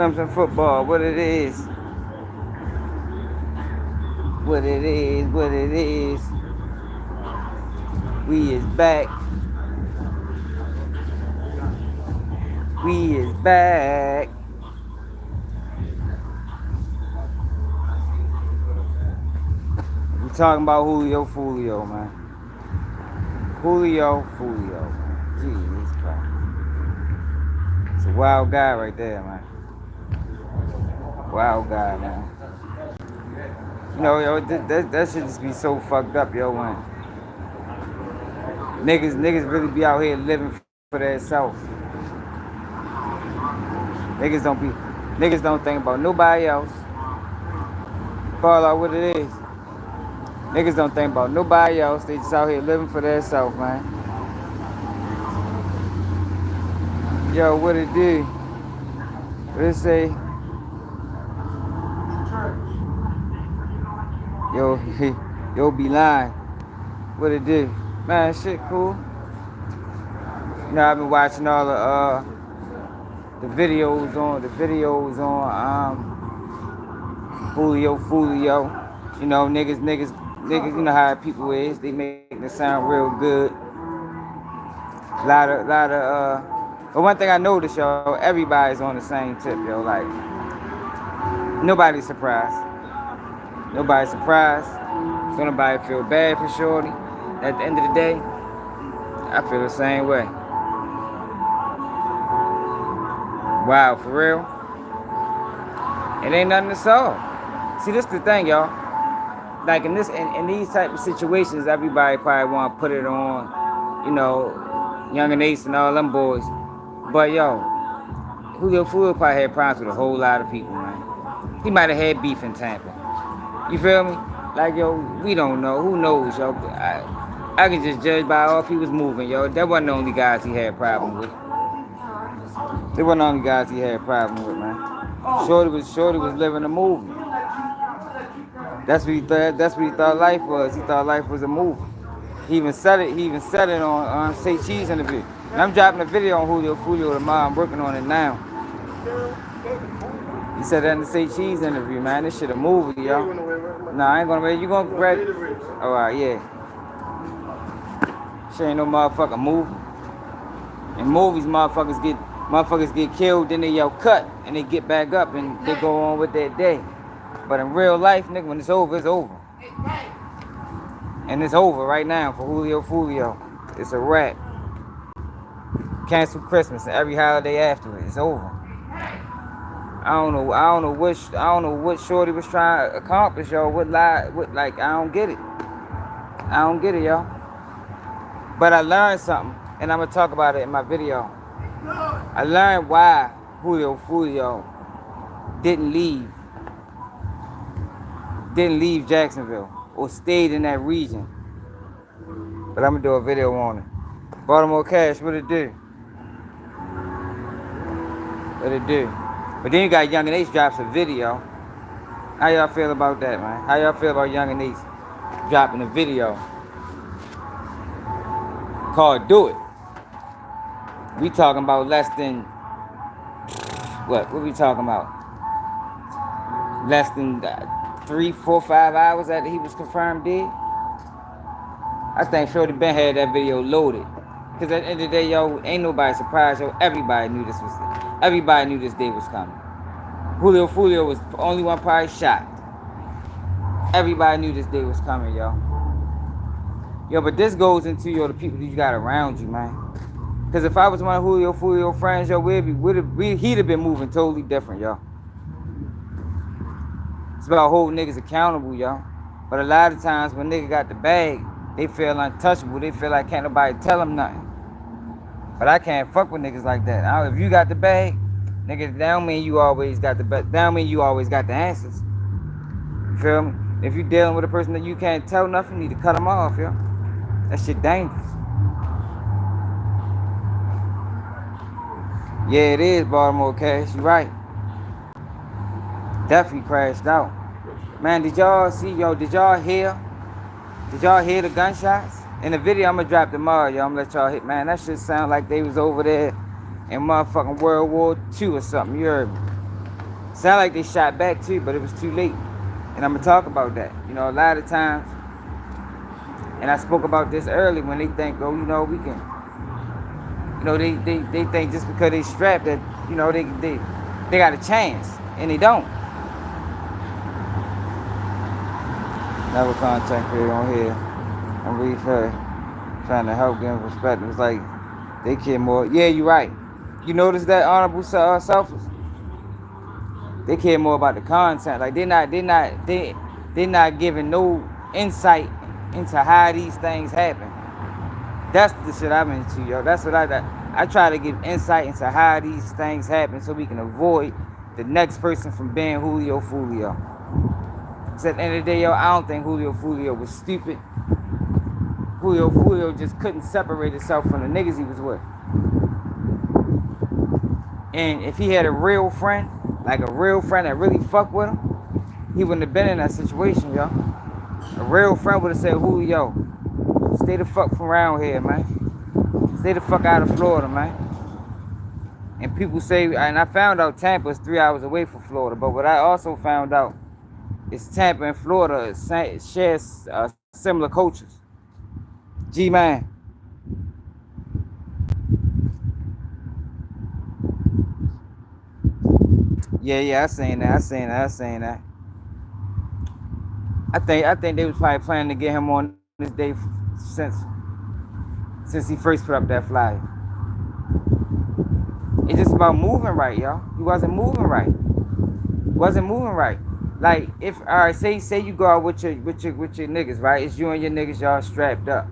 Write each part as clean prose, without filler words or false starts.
Clemson football, what it is. What it is, what it is. We is back. We is back. We talking about Julio Foolio, man. Julio Foolio, man. Jesus Christ. It's a wild guy right there, man. Wild guy, man. You know, yo, that should just be so fucked up, yo, man. Niggas really be out here living for their self. Niggas don't think about nobody else. Call out what it is. Niggas don't think about nobody else. They just out here living for their self, man. Yo, what it do? What it say? Yo, be lying. What it do? Man, shit cool. You know, I've been watching all the videos on Julio Foolio. You know, niggas, you know how people is. They make it sound real good. But one thing I noticed, yo, everybody's on the same tip, yo. Like, nobody's surprised. Nobody's surprised. So nobody feel bad for Shorty. At the end of the day, I feel the same way. Wow, for real? It ain't nothing to solve. See, this the thing, y'all. Like in these type of situations, everybody probably want to put it on, you know, Young and Ace and all them boys. But yo, Julio Foolio probably had problems with a whole lot of people, man. He might have had beef in Tampa. You feel me? Like, yo, we don't know. Who knows, yo? I can just judge by off he was moving, yo. That wasn't the only guys he had a problem with. They weren't the only guys he had a problem with, man. Shorty was living a movie. That's what he thought life was. He thought life was a movie. He even said it on Say Cheese interview. And I'm dropping a video on Julio Foolio tomorrow. I'm working on it now. He said that in the Say Cheese interview, man. This shit a movie, yo. Nah, I ain't gonna read. You gonna grab it? Alright, yeah. Shit ain't no motherfucking movie. In movies, motherfuckers get killed, then they yell cut, and they get back up and they go on with their day. But in real life, nigga, when it's over, it's over. And it's over right now for Julio Foolio. It's a wrap. Cancel Christmas and every holiday after it. It's over. I don't know what Shorty was trying to accomplish, y'all. I don't get it. I don't get it, y'all. But I learned something, and I'm gonna talk about it in my video. I learned why Julio Foolio didn't leave Jacksonville or stayed in that region. But I'm gonna do a video on it. Baltimore Cash, what it do? What it do? But then you got Young and Ace drops a video. How y'all feel about that, man? How y'all feel about Young and Ace dropping a video called Do It? We talking about less than, what we talking about? Less than 3, 4, 5 hours after he was confirmed dead? I think Shorty Ben had that video loaded. Because at the end of the day, yo, ain't nobody surprised, yo. Everybody knew this day was coming. Julio Foolio was the only one probably shocked. Everybody knew this day was coming, yo. Yo, but this goes into, yo, the people that you got around you, man. Because if I was one of Julio Foolio friends, yo, he'd have been moving totally different, yo. It's about holding niggas accountable, yo. But a lot of times when niggas got the bag, they feel untouchable. They feel like can't nobody tell them nothing. But I can't fuck with niggas like that. If you got the bag, nigga, that don't mean you always got the bag. That don't mean you always got the answers. You feel me? If you dealing with a person that you can't tell nothing, you need to cut them off, yo. That shit dangerous. Yeah, it is Baltimore Cash. You right. Definitely crashed out. Man, did y'all hear the gunshots? In the video, I'm gonna drop tomorrow, y'all. I'm gonna let y'all hit, man. That shit sound like they was over there in motherfucking World War II or something. You heard me? Sound like they shot back too, but it was too late. And I'm gonna talk about that. You know, a lot of times, and I spoke about this early when they think, oh, you know, we can, you know, they think just because they strapped that, you know, they got a chance, and they don't. Never contact creator on here. I'm reading her, trying to help them perspective. It's like they care more. Yeah, you're right. You notice that, honorable selfless? They care more about the content. Like they're not giving no insight into how these things happen. That's the shit I'm into, yo. That's what I try to give insight into how these things happen so we can avoid the next person from being Julio Foolio. So at the end of the day, yo, I don't think Julio Foolio was stupid. Julio Foolio just couldn't separate himself from the niggas he was with. And if he had a real friend, like a real friend that really fucked with him, he wouldn't have been in that situation, yo. A real friend would have said, Julio, stay the fuck from around here, man. Stay the fuck out of Florida, man. And people say, and I found out Tampa is 3 hours away from Florida, but what I also found out is Tampa and Florida shares similar cultures. G-Man. Yeah, I seen that. I think they was probably planning to get him on this day since he first put up that flyer. It's just about moving right, y'all. He wasn't moving right. Like if all right, say you go out with your niggas, right? It's you and your niggas, y'all strapped up.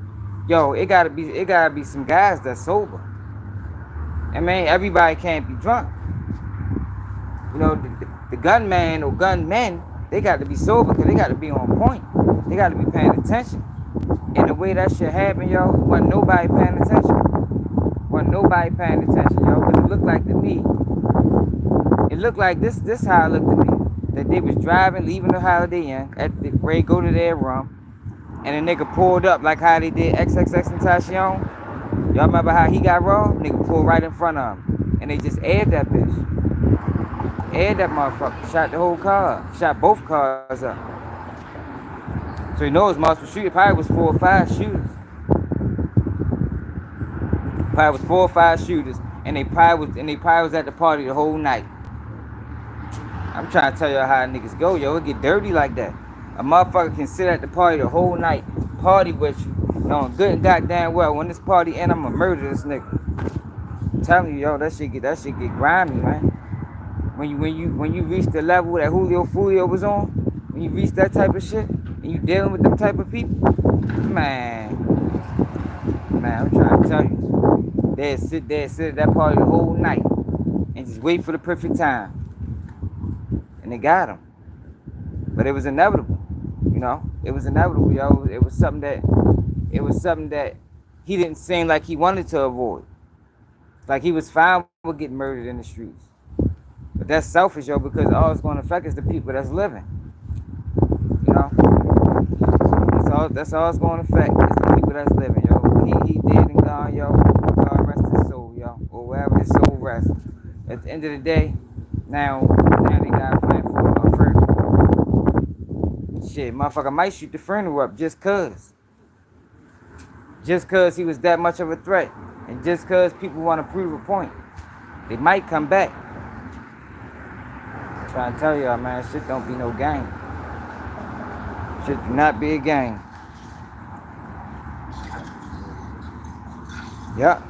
Yo, it gotta be some guys that's sober. I mean, everybody can't be drunk. You know, the gunman or gunmen, they got to be sober because they got to be on point. They got to be paying attention. And the way that shit happened, yo, wasn't nobody paying attention. Yo, because it looked like to me, this how it looked to me. That they was driving, leaving the Holiday Inn, at the ready go to their room, and a nigga pulled up like how they did XXXTentacion. Y'all remember how he got robbed? Nigga pulled right in front of him. And they just aired that bitch. Aired that motherfucker. Shot the whole car up. Shot both cars up. So he knows multiple shooters. Probably was 4 or 5 shooters. And they probably was at the party the whole night. I'm trying to tell y'all how niggas go, yo. It get dirty like that. A motherfucker can sit at the party the whole night, party with you, knowing good and goddamn well when this party end, I'ma murder this nigga. I'm telling you, yo, that shit get grimy, man. When you reach the level that Julio Foolio was on, when you reach that type of shit, and you dealing with them type of people, man, I'm trying to tell you, they'd sit at that party the whole night and just wait for the perfect time. And they got him. But it was inevitable, you know? It was inevitable, yo. It was something that he didn't seem like he wanted to avoid. Like he was fine with getting murdered in the streets. But that's selfish, yo, because all it's going to affect is the people that's living. You know? That's all it's going to affect is the people that's living, yo. He dead and gone, yo. God rest his soul, yo. Or wherever his soul rests. At the end of the day, now they got a plan for a funeral. Shit, motherfucker might shoot the funeral up just cause. Just cause he was that much of a threat. And just cause people want to prove a point. They might come back. I'm trying to tell y'all, man, shit don't be no game. Shit do not be a game. Yeah.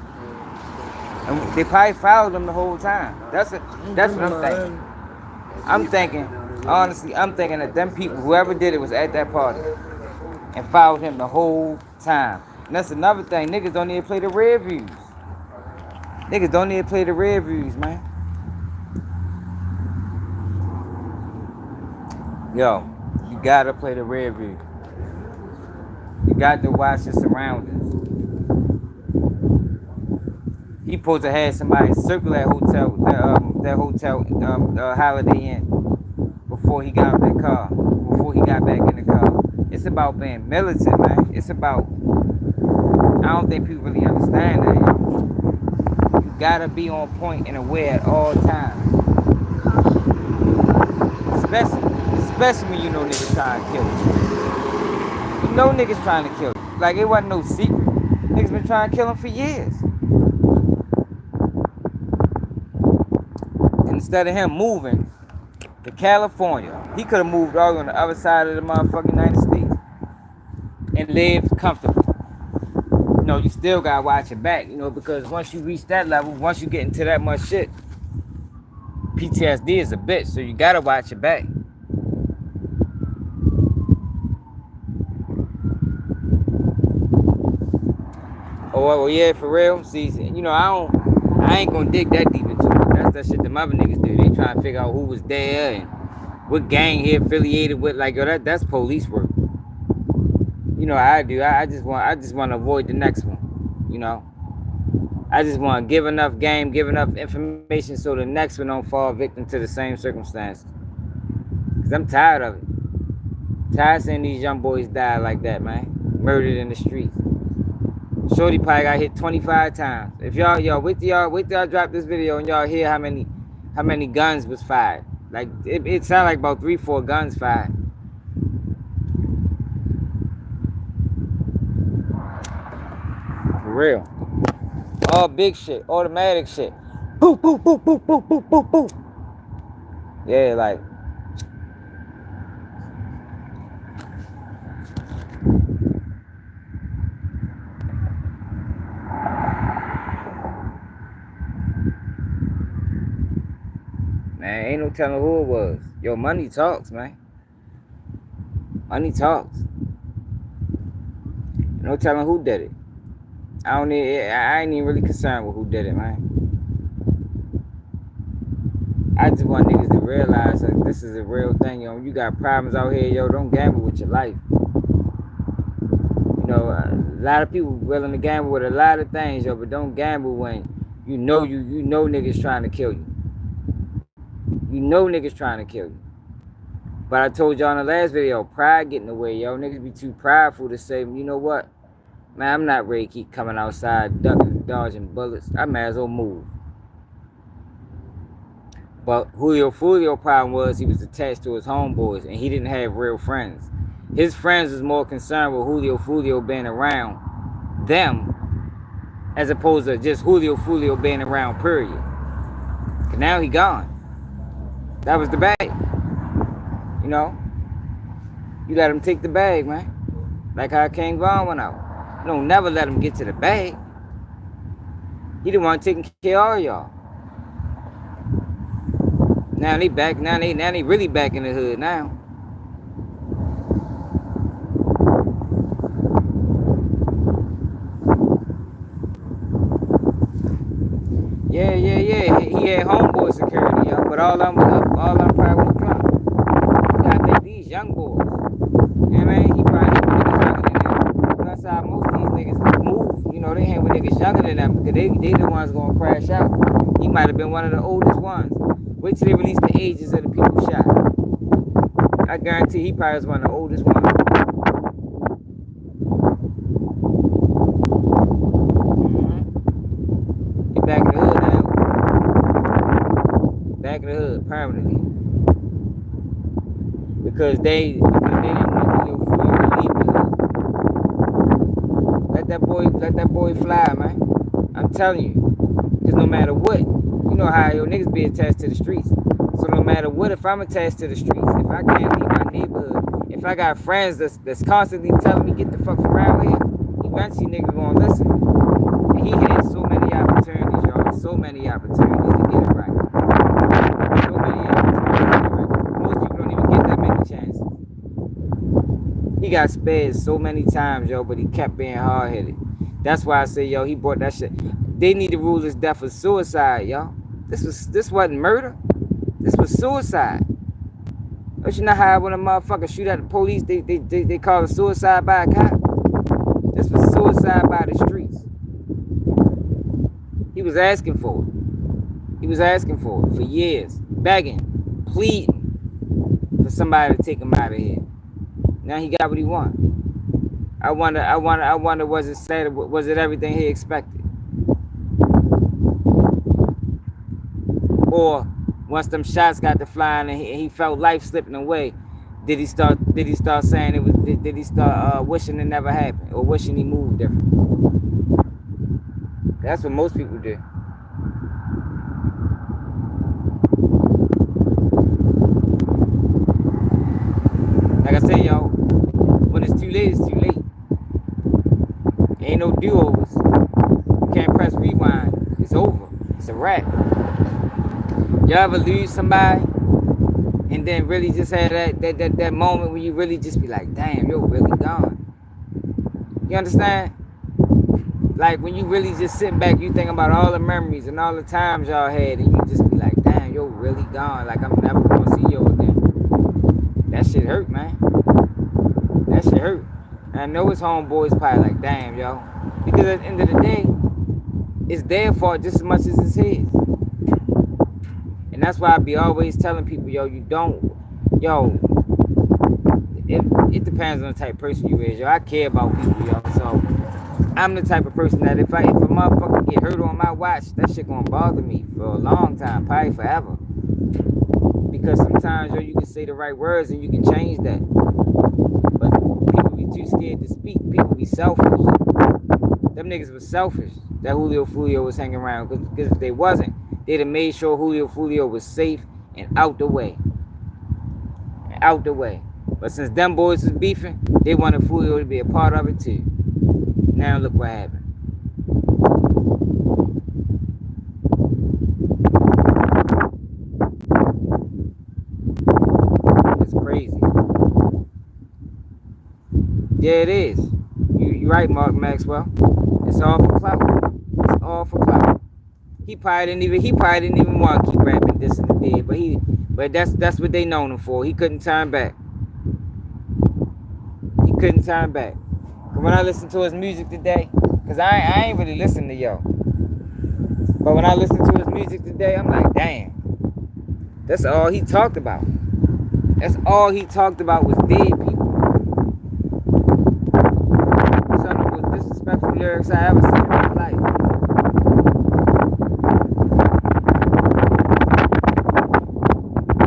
And they probably followed him the whole time. That's what I'm thinking. I'm thinking that them people, whoever did it, was at that party and followed him the whole time. And that's another thing. Niggas don't need to play the red views. Man. Yo, you gotta play the red view. You got to watch your surroundings. He supposed to have somebody circle that hotel, Holiday Inn before he got in that car, before he got back in the car. It's about being militant, man. It's about, I don't think people really understand that, yo. You gotta be on point and aware at all times. Especially when you know niggas trying to kill you. You know niggas trying to kill you. Like, it wasn't no secret. Niggas been trying to kill him for years. And instead of him moving to California, he could have moved all on the other side of the motherfucking United States and lived comfortably. You know, you still gotta watch your back, you know, because once you reach that level, once you get into that much shit, PTSD is a bitch, so you gotta watch your back. Oh yeah, for real. See, you know, I ain't gonna dig that deep into it. That's that shit them other niggas do. They try to figure out who was there and what gang he affiliated with. Like, yo, that's police work. You know how I do. I just want to avoid the next one. You know, I just want to give enough game, give enough information so the next one don't fall victim to the same circumstances. Cause I'm tired of it. Tired of seeing these young boys die like that, man. Murdered in the streets. Shorty probably got hit 25 times. If y'all wait till y'all drop this video and y'all hear how many guns was fired. Like, it sounded like about 3-4 guns fired. For real. All big shit, automatic shit. Boop, boop, boop, boop, boop, boop, boop, boop. Yeah, like. Man, ain't no telling who it was. Yo, money talks, man. Money talks. No telling who did it. I ain't even really concerned with who did it, man. I just want niggas to realize that this is a real thing, yo. You got problems out here, yo. Don't gamble with your life. You know, a lot of people willing to gamble with a lot of things, yo, but don't gamble when you know niggas trying to kill you. You know niggas trying to kill you. But I told y'all in the last video, pride getting away, yo. Niggas be too prideful to say, you know what? Man, I'm not ready to keep coming outside, ducking and dodging bullets. I might as well move. But Julio Foolio problem was he was attached to his homeboys and he didn't have real friends. His friends was more concerned with Julio Foolio being around them as opposed to just Julio Foolio being around, period. Cause now he gone. That was the bag. You know? You let him take the bag, man. Like how King Von went out. You don't never let him get to the bag. He the one taking care of all y'all. Now they back. Now they really back in the hood now. Yeah. He had homeboy security, y'all, but all of them probably was drunk. You gotta think these young boys. You know what I mean? He probably hit niggas younger than them. That's how most of these niggas move. You know, they hang with niggas younger than them because they the ones gonna crash out. He might have been one of the oldest ones. Wait till they release the ages of the people shot. I guarantee he probably was one of the oldest ones. He back in the hood now. Back in the hood permanently. Because they didn't want Julio Foolio to leave the hood. Let that boy fly, man. I'm telling you. Because no matter what, you know how your niggas be attached to the streets. So no matter what, if I'm attached to the streets, if I can't leave my neighborhood, if I got friends that's constantly telling me get the fuck from around here, eventually nigga gonna listen. And he had so many opportunities, y'all. So many opportunities to get it right. So many opportunities to get it right. Most people don't even get that many chances. He got spared so many times, yo, but he kept being hard-headed. That's why I say, yo, he brought that shit. They need to rule this death for suicide, y'all. This wasn't murder. This was suicide. Don't you know how when a motherfucker shoot at the police, they call it suicide by a cop? This was suicide by the streets. He was asking for it. He was asking for it for years. Begging, pleading for somebody to take him out of here. Now he got what he wanted. I wonder was it sad? Was it everything he expected? Or Once them shots got to flying and he felt life slipping away, did he start saying it was? Did he start wishing it never happened or wishing he moved different? That's what most people do. Like I said, y'all, when it's too late, it's too late. Ain't no do-overs. You can't press rewind. It's over. It's a wrap. Y'all ever lose somebody and then really just had that moment when you really just be like, damn, you're really gone. You understand? Like when you really just sit back, you think about all the memories and all the times y'all had, and you just be like, damn, you're really gone. Like I'm never gonna see you again. That shit hurt, man. That shit hurt. And I know his homeboys probably like, damn, yo. Because at the end of the day, it's their fault just as much as it's his. And that's why I be always telling people, yo, it depends on the type of person you is, yo. I care about people, yo. So I'm the type of person that if a motherfucker get hurt on my watch, that shit gonna bother me for a long time, probably forever. Because sometimes, yo, you can say the right words and you can change that. But people be too scared to speak. People be selfish. Them niggas was selfish that Julio Foolio was hanging around. Because if they wasn't, they'd have made sure Julio Foolio was safe and out the way. Out the way. But since them boys was beefing, they wanted Foolio to be a part of it too. Now look what happened. It's crazy. Yeah, it is. You're right, Mark Maxwell. It's all for clout. It's all for clout. He probably didn't even want to keep rapping this and the dead, but that's what they known him for. He couldn't turn back. He couldn't turn back. When I listen to his music today, cause I ain't really listening to yo. But when I listen to his music today, I'm like, damn. That's all he talked about. That's all he talked about was dead people. Some of the most disrespectful lyrics I ever seen in my life.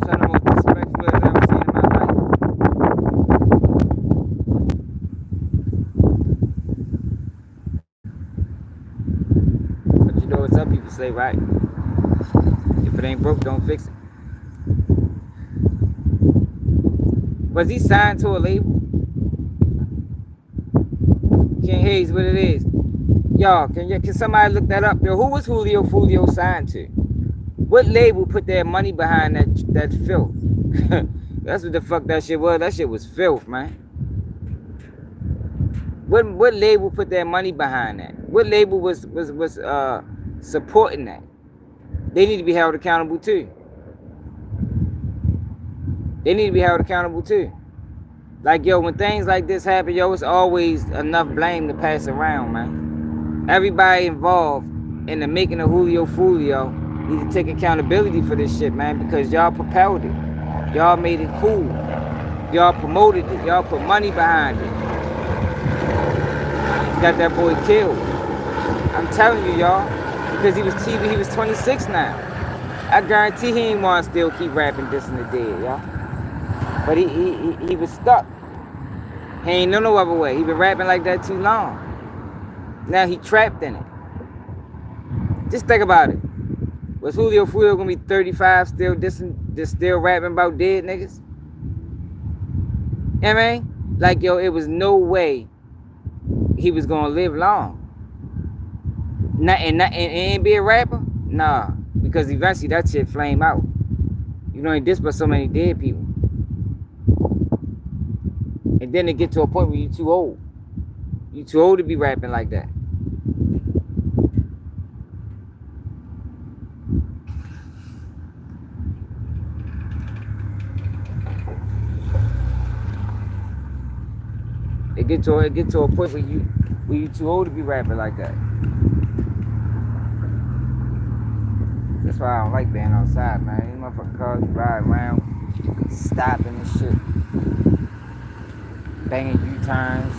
Some of the most disrespectful lyrics I ever seen in my life. But you know what some people say, right? If it ain't broke, don't fix it. Was he signed to a label? Can't hear what it is. Y'all, can somebody look that up? Yo, who was Julio Foolio signed to? What label put their money behind that filth? That's what the fuck that shit was. That shit was filth, man. What label put their money behind that? What label was supporting that? They need to be held accountable too. They need to be held accountable too. Like, yo, when things like this happen, yo, it's always enough blame to pass around, man. Everybody involved in the making of Julio Foolio need to take accountability for this shit, man, because y'all propelled it. Y'all made it cool. Y'all promoted it. Y'all put money behind it. Got that boy killed. I'm telling you, y'all, because he was 26 now. I guarantee he ain't want to still keep rapping this and the dead, y'all. But he was stuck. He ain't no other way. He been rapping like that too long. Now he trapped in it. Just think about it. Was Julio Foolio gonna be 35 still still rapping about dead niggas? You know what I mean? Like, yo, it was no way he was gonna live long. And be a rapper? Nah. Because eventually that shit flame out. You know, he dissed by so many dead people. And then it get to a point where you're too old. You're too old to be rapping like that. It get to a point where you're too old to be rapping like that. That's why I don't like being outside, man. These motherfucking cars ride around, stopping and shit, banging U-turns.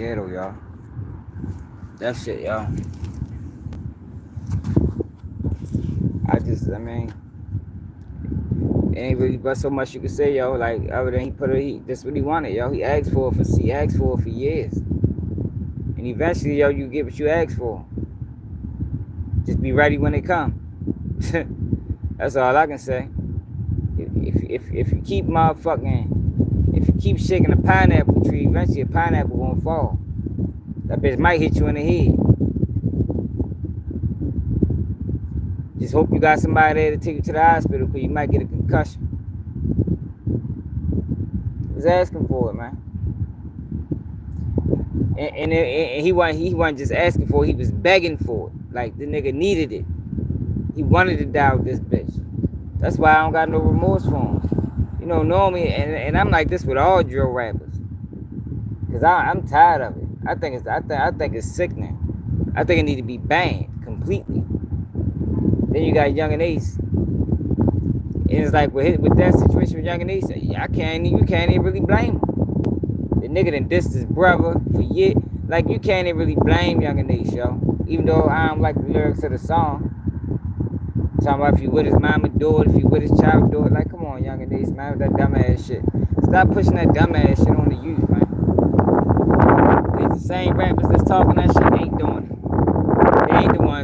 Yeah, though, y'all. That shit, y'all. I mean, it ain't really but so much you can say, yo. Like other than that's what he wanted, yo. He asked for it for years, and eventually, yo, you get what you asked for. Just be ready when it come. That's all I can say. If you keep if you keep shaking a pineapple tree, eventually a pineapple gonna fall. That bitch might hit you in the head. Just hope you got somebody there to take you to the hospital, because you might get a concussion. He was asking for it, man. And he wasn't just asking for it, he was begging for it. Like, the nigga needed it. He wanted to die with this bitch. That's why I don't got no remorse for him. You know me, and I'm like this with all drill rappers. Because I'm tired of it. I think it's sickening. I think it need to be banned completely. Then you got Young and Ace. And it's like with that situation with Young and Ace, you can't even really blame him. The nigga done dissed his brother for years. Like, you can't even really blame Young and Ace, yo. Even though I don't like the lyrics of the song. Talking about if you with his mama do it, if you with his child do it. Like, come on, Young and Ace, man, with that dumbass shit. Stop pushing that dumbass shit on the youth, man. It's the same rappers that's talking that shit, ain't doing it.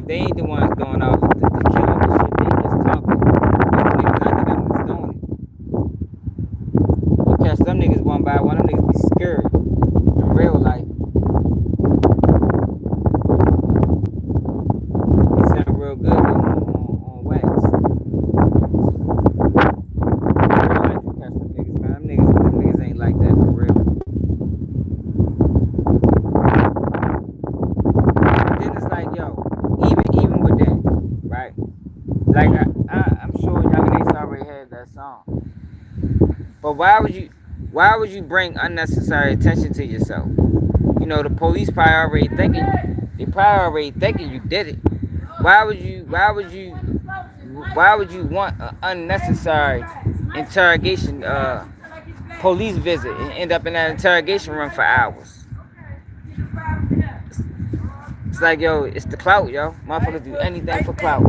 They ain't the ones doing all the killing and shit. They just talking. Those niggas under them is doing it. You catch them niggas one by one, them niggas be scared in real life. They sound real good on wax. In real life, you catch them niggas, man. Them niggas ain't like that for real. And then it's like, yo, even with that, right? Like, I'm sure Young and Ace already had that song. But why would you bring unnecessary attention to yourself? You know, the police probably already thinking you did it. Why would you want an unnecessary interrogation police visit and end up in that interrogation room for hours? It's like, yo, it's the clout, yo. Motherfuckers do anything for clout.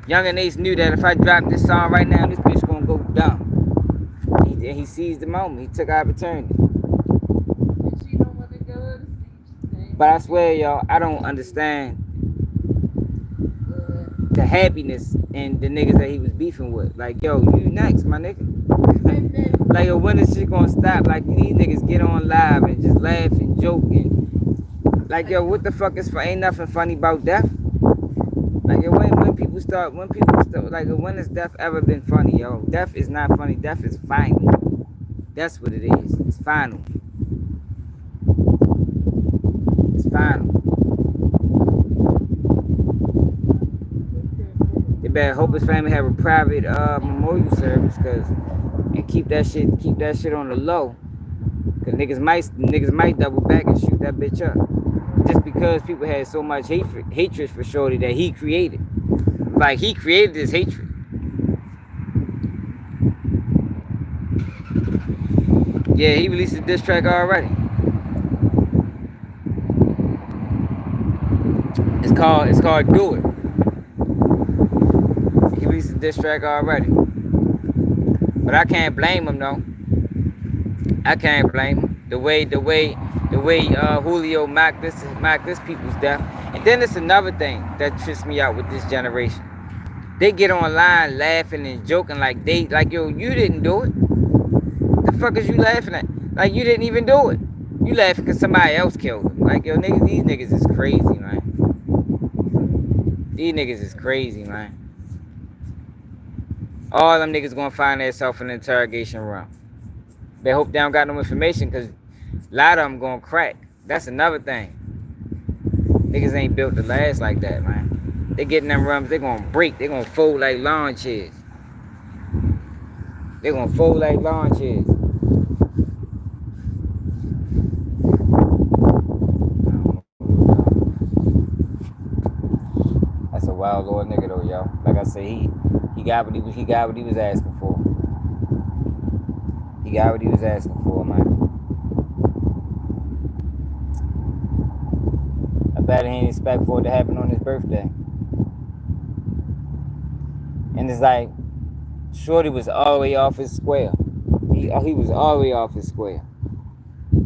Young and Ace knew that if I dropped this song right now, this bitch gonna go dumb. He seized the moment. He took opportunity. But I swear, y'all, I don't understand the happiness in the niggas that he was beefing with. Like, yo, you next, my nigga. Like, yo, when is shit gonna stop? Like, these niggas get on live and just laugh and joke and like, yo, what the fuck is ain't nothing funny about death? Like, yo, when people start, like, when has death ever been funny, yo? Death is not funny. Death is final. That's what it is. It's final. It's final. They better hope his family have a private memorial service, and keep that shit on the low. Cause niggas might double back and shoot that bitch up. Just because people had so much hatred for Shorty that he created. Like, he created this hatred. Yeah, he released a diss track already. It's called Do It. He released a diss track already. But I can't blame him though. I can't blame him. The way Julio mocked this people's death. And then it's another thing that trips me out with this generation. They get online laughing and joking like yo, you didn't do it. The fuck is you laughing at? Like, you didn't even do it. You laughing because somebody else killed him. Like, yo, niggas, these niggas is crazy, man. These niggas is crazy, man. All them niggas gonna find themselves in the interrogation room. They hope they don't got no information, because a lot of them gonna crack. That's another thing. Niggas ain't built to last like that, man. They get in them rooms, they gonna break. They gonna fold like lawn chairs. They gonna fold like lawn chairs. That's a wild lord nigga though, yo. Like I say, he got what he was asking for. He got what he was asking for, man. glad he didn't expect for it to happen on his birthday. And it's like, Shorty was all the way off his square. He was all the way off his square.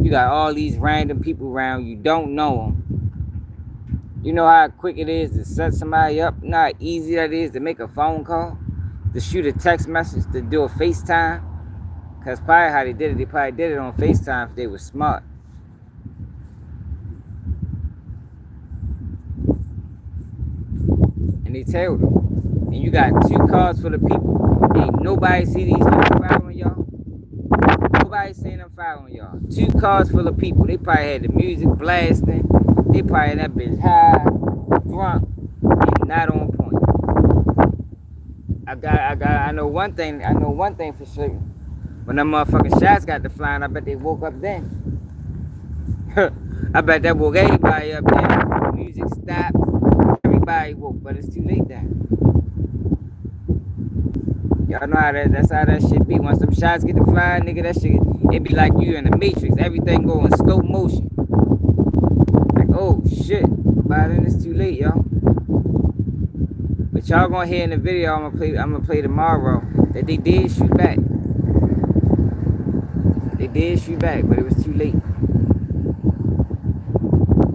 You got all these random people around, you don't know them. You know how quick it is to set somebody up? You know how easy that is to make a phone call? To shoot a text message? To do a FaceTime? Because probably how they did it, they probably did it on FaceTime if they were smart. And they tailed them. And you got 2 cars full of people. Ain't nobody see these people following y'all. Nobody seen them following y'all. 2 cars full of people. They probably had the music blasting. They probably had that bitch high, drunk, and not on point. I know one thing for sure. When them motherfucking shots got to flying, I bet they woke up then. I bet that woke everybody up then. The music stopped. Everybody woke, but it's too late then. Y'all know how that's how that shit be. Once them shots get to flying, nigga, that shit, it be like you in the Matrix. Everything go in slow motion. Like, oh shit. By then it's too late, y'all. But y'all gonna hear in the video I'm gonna play tomorrow that they did shoot back. They did shoot back, but it was too late.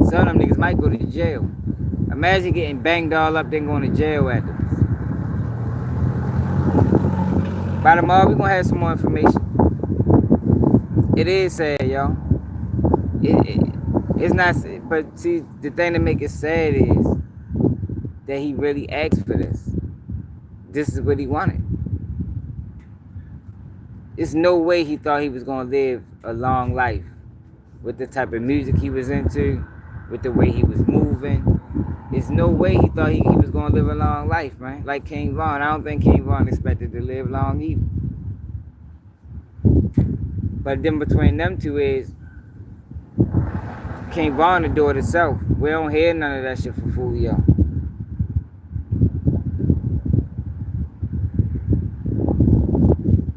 Some of them niggas might go to jail. Imagine getting banged all up, then going to jail afterwards. By tomorrow, we're gonna have some more information. It is sad, y'all. It's not, but see, the thing that make it sad is that he really asked for this. This is what he wanted. There's no way he thought he was gonna live a long life with the type of music he was into, with the way he was moving. There's no way he thought he was gonna live a long life, man. Like King Von. I don't think King Von expected to live long either. But then between them two is King Von to do it himself. We don't hear none of that shit from Foolio.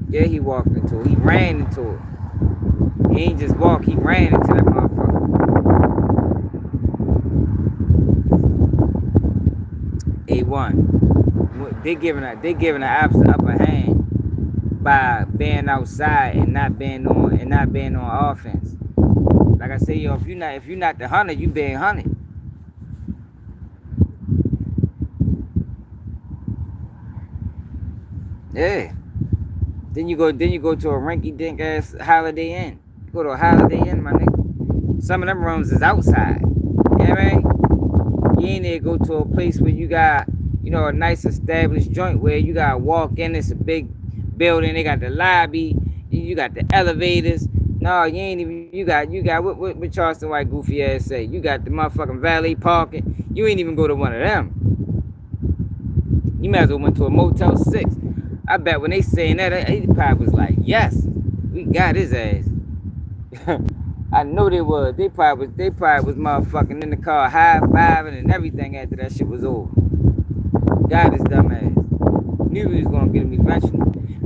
Yeah, he walked into it. He ran into it. He ain't just walk, he ran into that motherfucker. A1. They giving the ops the upper hand by being outside and not being on offense. Like I say, yo, if you're not the hunter, you being hunted. Yeah. Then you go to a rinky-dink ass Holiday Inn. You go to a Holiday Inn, my nigga. Some of them rooms is outside. You know what I mean? You ain't there go to a place where you got, you know, a nice established joint where you gotta walk in. It's a big building. They got the lobby. You got the elevators. No, you ain't even. You got what Charleston White goofy ass say? You got the motherfucking valet parking. You ain't even go to one of them. You might as well went to a Motel 6. I bet when they saying that, he probably was like, yes, we got his ass. I know they was. They probably was motherfucking in the car, high-fiving and everything after that shit was over. Got his dumb ass. Knew he was gonna get him eventually.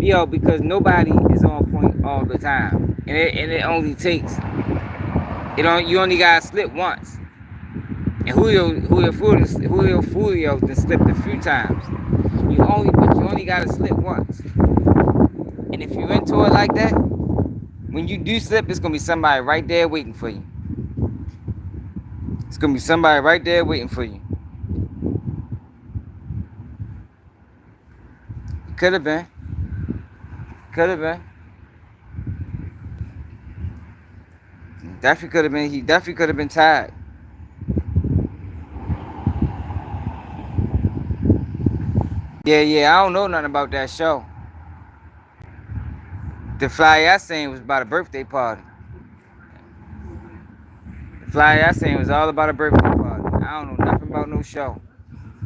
Yo, because nobody is on point all the time. And it only takes, you only gotta slip once. And Julio Foolio has slipped a few times. You only gotta slip once. And if you're into it like that, when you do slip, it's gonna be somebody right there waiting for you. It's gonna be somebody right there waiting for you. Could have been. Definitely could have been. He definitely could have been tired. Yeah, I don't know nothing about that show. The flyer I seen was about a birthday party. The flyer I seen was all about a birthday party. I don't know nothing about no show.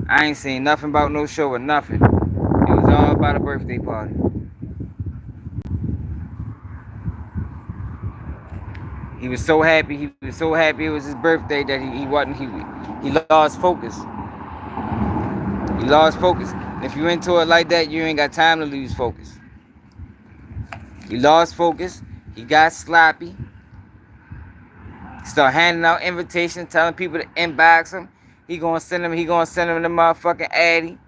I ain't seen nothing about no show or nothing. It was all about a birthday party. He was so happy. It was his birthday that he lost focus. He lost focus. If you into it like that, you ain't got time to lose focus. He lost focus. He got sloppy. Start handing out invitations, telling people to inbox him. He gonna send them the motherfucking Addy.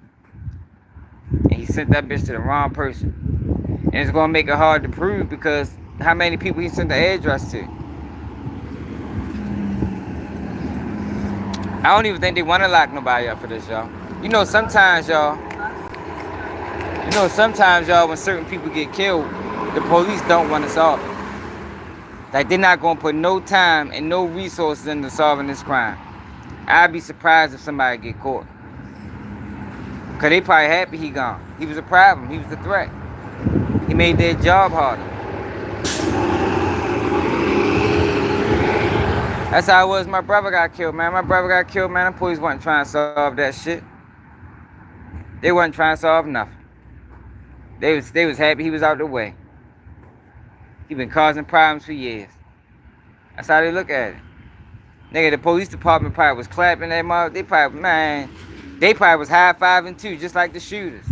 And he sent that bitch to the wrong person. And it's gonna make it hard to prove because how many people he sent the address to? I don't even think they wanna lock nobody up for this, y'all. You know, sometimes, y'all, when certain people get killed, the police don't want to solve it. Like, they're not gonna put no time and no resources into solving this crime. I'd be surprised if somebody get caught. Cause they probably happy he gone. He was a problem. He was a threat. He made their job harder. That's how it was. My brother got killed, man. The police wasn't trying to solve that shit. They wasn't trying to solve nothing. They was happy he was out the way. He been causing problems for years. That's how they look at it. Nigga, the police department probably was clapping that mother. They probably was high-fiving too, just like the shooters.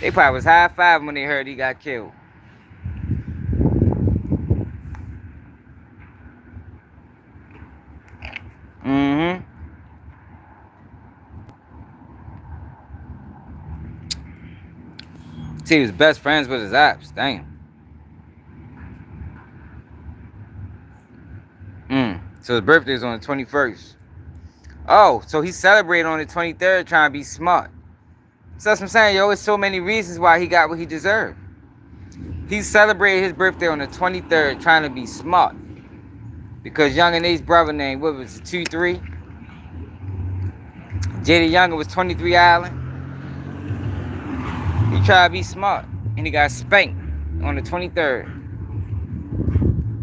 They probably was high-fiving when they heard he got killed. Mm-hmm. See, he was best friends with his ops. Damn. So his birthday is on the 21st. Oh, so he celebrated on the 23rd trying to be smart. So that's what I'm saying, yo. There's so many reasons why he got what he deserved. He celebrated his birthday on the 23rd trying to be smart. Because Young and A's brother name, what was it, 2-3? Jada Younger was 23 Island. He tried to be smart. And he got spanked on the 23rd.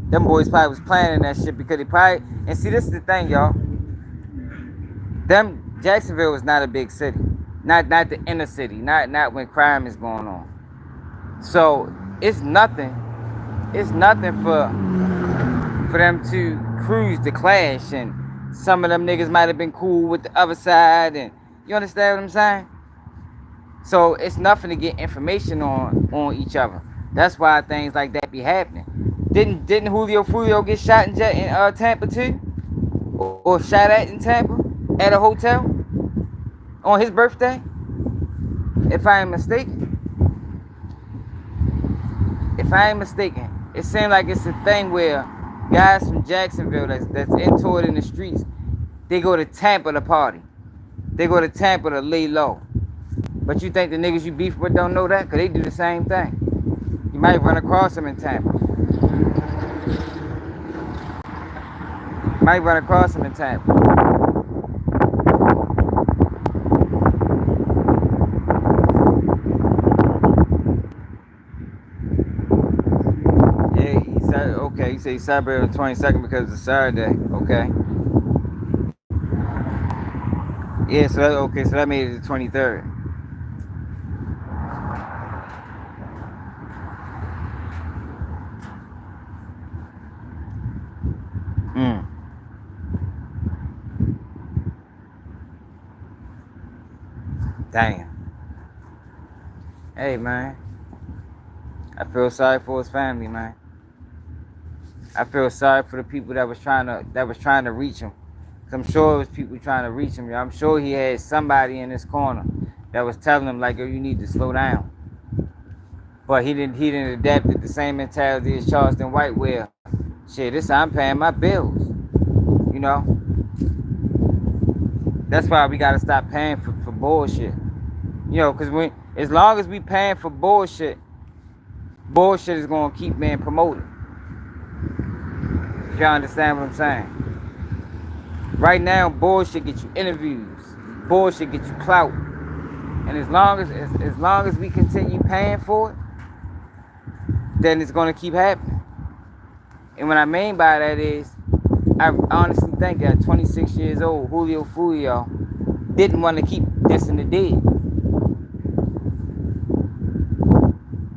Them boys probably was planning that shit because they probably... And see, this is the thing, y'all. Jacksonville was not a big city. Not the inner city. Not when crime is going on. So, it's nothing for them to cruise the clash. And some of them niggas might have been cool with the other side. And you understand what I'm saying? So, it's nothing to get information on each other. That's why things like that be happening. Didn't Julio Foolio get shot in Tampa too? Or shot at in Tampa? At a hotel? On his birthday? If I ain't mistaken. It seems like it's a thing where guys from Jacksonville that's into it in the streets, they go to Tampa to party. They go to Tampa to lay low. But you think the niggas you beef with don't know that? Because they do the same thing. You might run across them in Tampa. Yeah, he said, okay, he said he celebrated on the 22nd because it's a Saturday. Okay. Yeah, so that made it the 23rd. Damn. Hey, man. I feel sorry for his family, man. I feel sorry for the people that was trying to reach him. Cause I'm sure it was people trying to reach him. I'm sure he had somebody in his corner that was telling him like, yo, you need to slow down. But he didn't adapt to the same mentality as Charleston White, where shit, I'm paying my bills. You know? That's why we gotta stop paying for bullshit. You know, cause as long as we paying for bullshit is gonna keep being promoted. If y'all understand what I'm saying. Right now, bullshit gets you interviews. Bullshit gets you clout. And as long as we continue paying for it, then it's gonna keep happening. And what I mean by that is, I honestly think at 26 years old, Julio Foolio didn't want to keep this in the dead.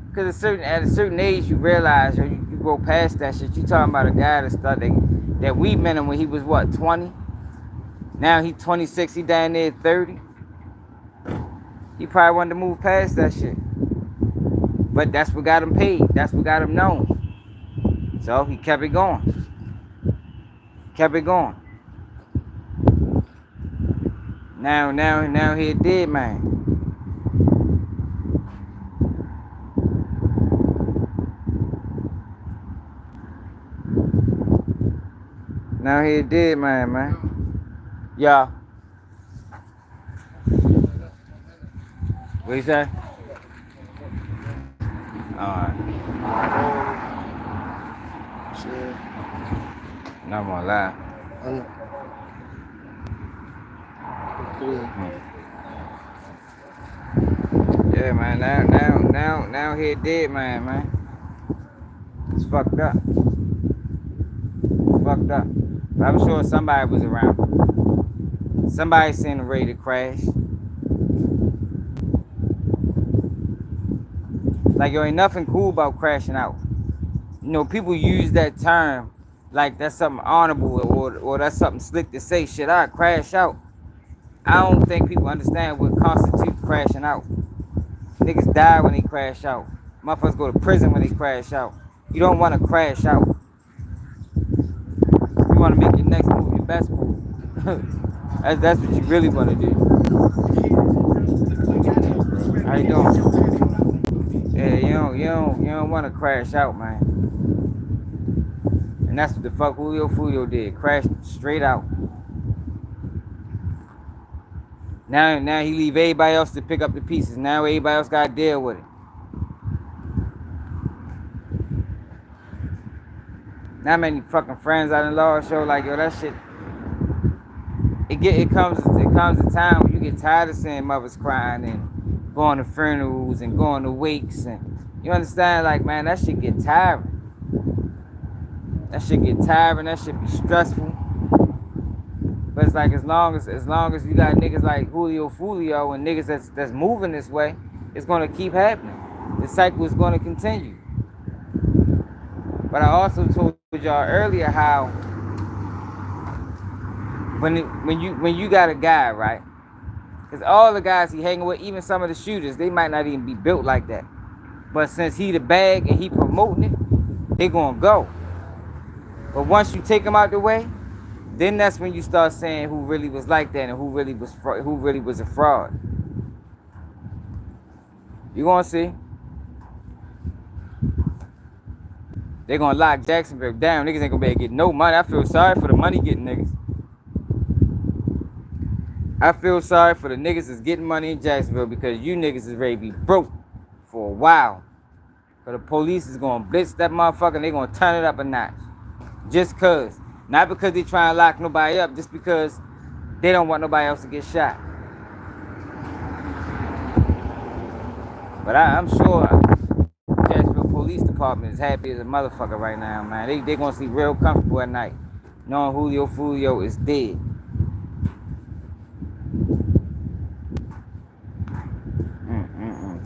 Because at a certain age, you realize, or you go past that shit. You talking about a guy that we met him when he was what, 20? Now he's 26, he down there at 30. He probably wanted to move past that shit. But that's what got him paid. That's what got him known. So he kept it going. kept it going. Now he dead, man. Now he dead, man. Yeah. What you say? Alright. Shit. Not gonna lie. I know. Yeah, man. Now he dead, man. It's fucked up. Fucked up. But I'm sure somebody was around. Somebody seen the ready to crash. Like, yo, ain't nothing cool about crashing out. You know, people use that term like that's something honorable or that's something slick to say. Shit, I crash out. I don't think people understand what constitutes crashing out. Niggas die when they crash out. Motherfuckers go to prison when they crash out. You don't want to crash out. You want to make your next move your best move. that's what you really want to do. How you doing? Yeah, you don't want to crash out, man. And that's what the fuck Julio Foolio did. Crashed straight out. Now he leave everybody else to pick up the pieces. Now everybody else got to deal with it. Not many fucking friends I done lost show like, yo, that shit. It comes a time when you get tired of seeing mothers crying and going to funerals and going to wakes, and you understand, like, man, that shit get tiring. That shit get tiring. That shit be stressful. But it's like as long as you got niggas like Julio Foolio and niggas that's moving this way, it's gonna keep happening. The cycle is gonna continue. But I also told y'all earlier how when you got a guy, right? Because all the guys he hanging with, even some of the shooters, they might not even be built like that. But since he the bag and he promoting it, they gonna go. But once you take him out the way, then that's when you start saying who really was like that and who really was a fraud. You gonna see? They gonna lock Jacksonville down. Niggas ain't gonna be able to get no money. I feel sorry for the money getting niggas. I feel sorry for the niggas that's getting money in Jacksonville because you niggas is ready to be broke for a while. So the police is gonna blitz that motherfucker and they gonna turn it up a notch. Just cause. Not because they trying to lock nobody up, just because they don't want nobody else to get shot. But I'm sure Jacksonville Police Department is happy as a motherfucker right now, man. They gonna sleep real comfortable at night, knowing Julio Foolio is dead.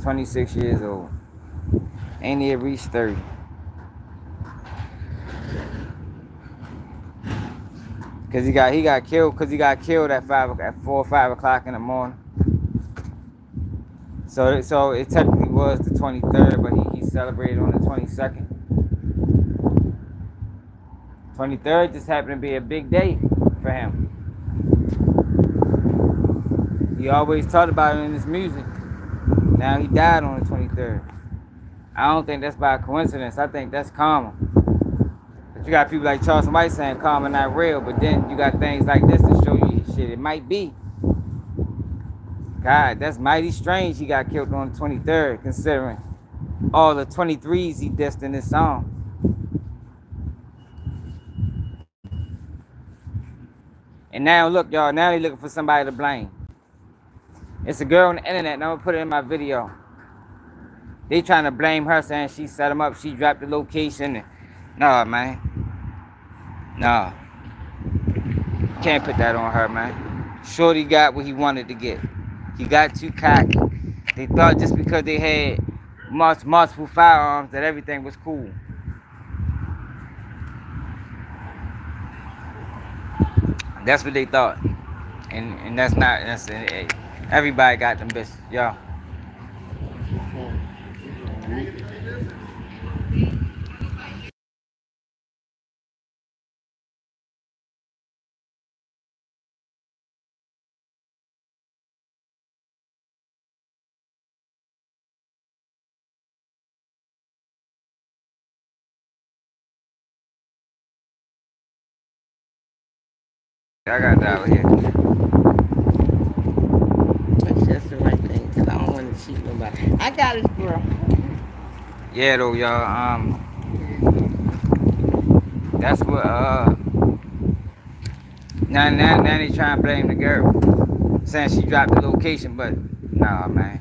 26 years old. Ain't even reached 30. Cause he got killed at 4 or 5 o'clock in the morning. So it technically was the 23rd, but he celebrated on the 22nd. 23rd just happened to be a big day for him. He always talked about it in his music. Now he died on the 23rd. I don't think that's by coincidence. I think that's karma. But you got people like Charles White saying karma not real, but then you got things like this to show you shit. It might be. God, that's mighty strange he got killed on the 23rd, considering all the 23s he dissed in this song. And now look, y'all, now they looking for somebody to blame. It's a girl on the internet, and I'm gonna put it in my video. They trying to blame her, saying she set him up, she dropped the location. Nah, man. Nah. Can't put that on her, man. Shorty got what he wanted to get. He got too cocky. They thought just because they had multiple firearms that everything was cool. That's what they thought. And that's not, everybody got them bitches, y'all. I got that over here. That's just the right thing, because I don't want to cheat nobody. I got it, bro. Yeah, though, y'all. That's what. Now they trying to blame the girl, saying she dropped the location, but nah, man,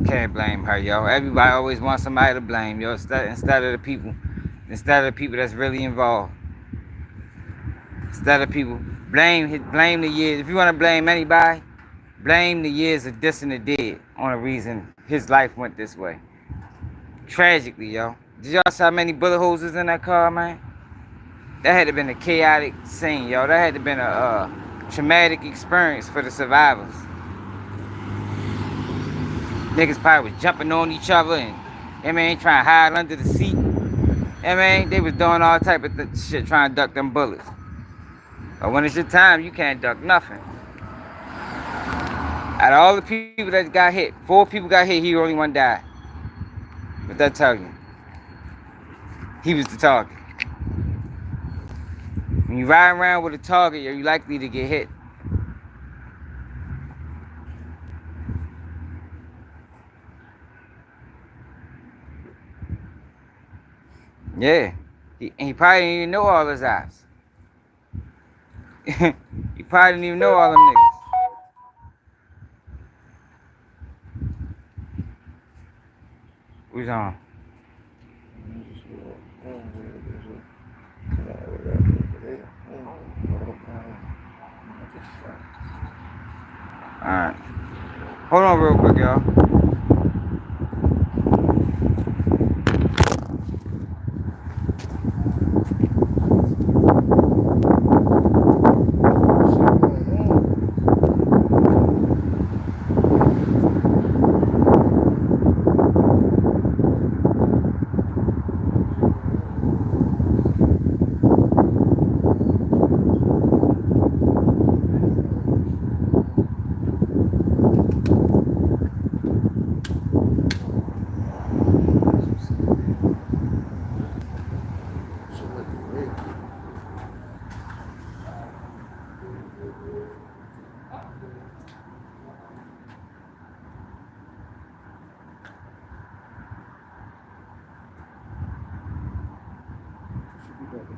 can't blame her, yo. Everybody always wants somebody to blame, yo. Instead of the people, instead of the people that's really involved. Instead of people blame the years. If you want to blame anybody, blame the years of dissing the dead on a reason his life went this way. Tragically, yo. Did y'all see how many bullet holes was in that car, man? That had to been a chaotic scene, yo. That had to been a traumatic experience for the survivors. Niggas probably was jumping on each other and, I mean, trying to hide under the seat. I mean, they was doing all type of shit trying to duck them bullets. But when it's your time, you can't duck nothing. Out of all the people that got hit, 4 people got hit, he only one died. What that tell you? He was the target. When you ride around with a target, you're likely to get hit. Yeah. He probably didn't even know all his eyes. He probably didn't even know all them niggas. Who's on? Alright. Hold on real quick, y'all.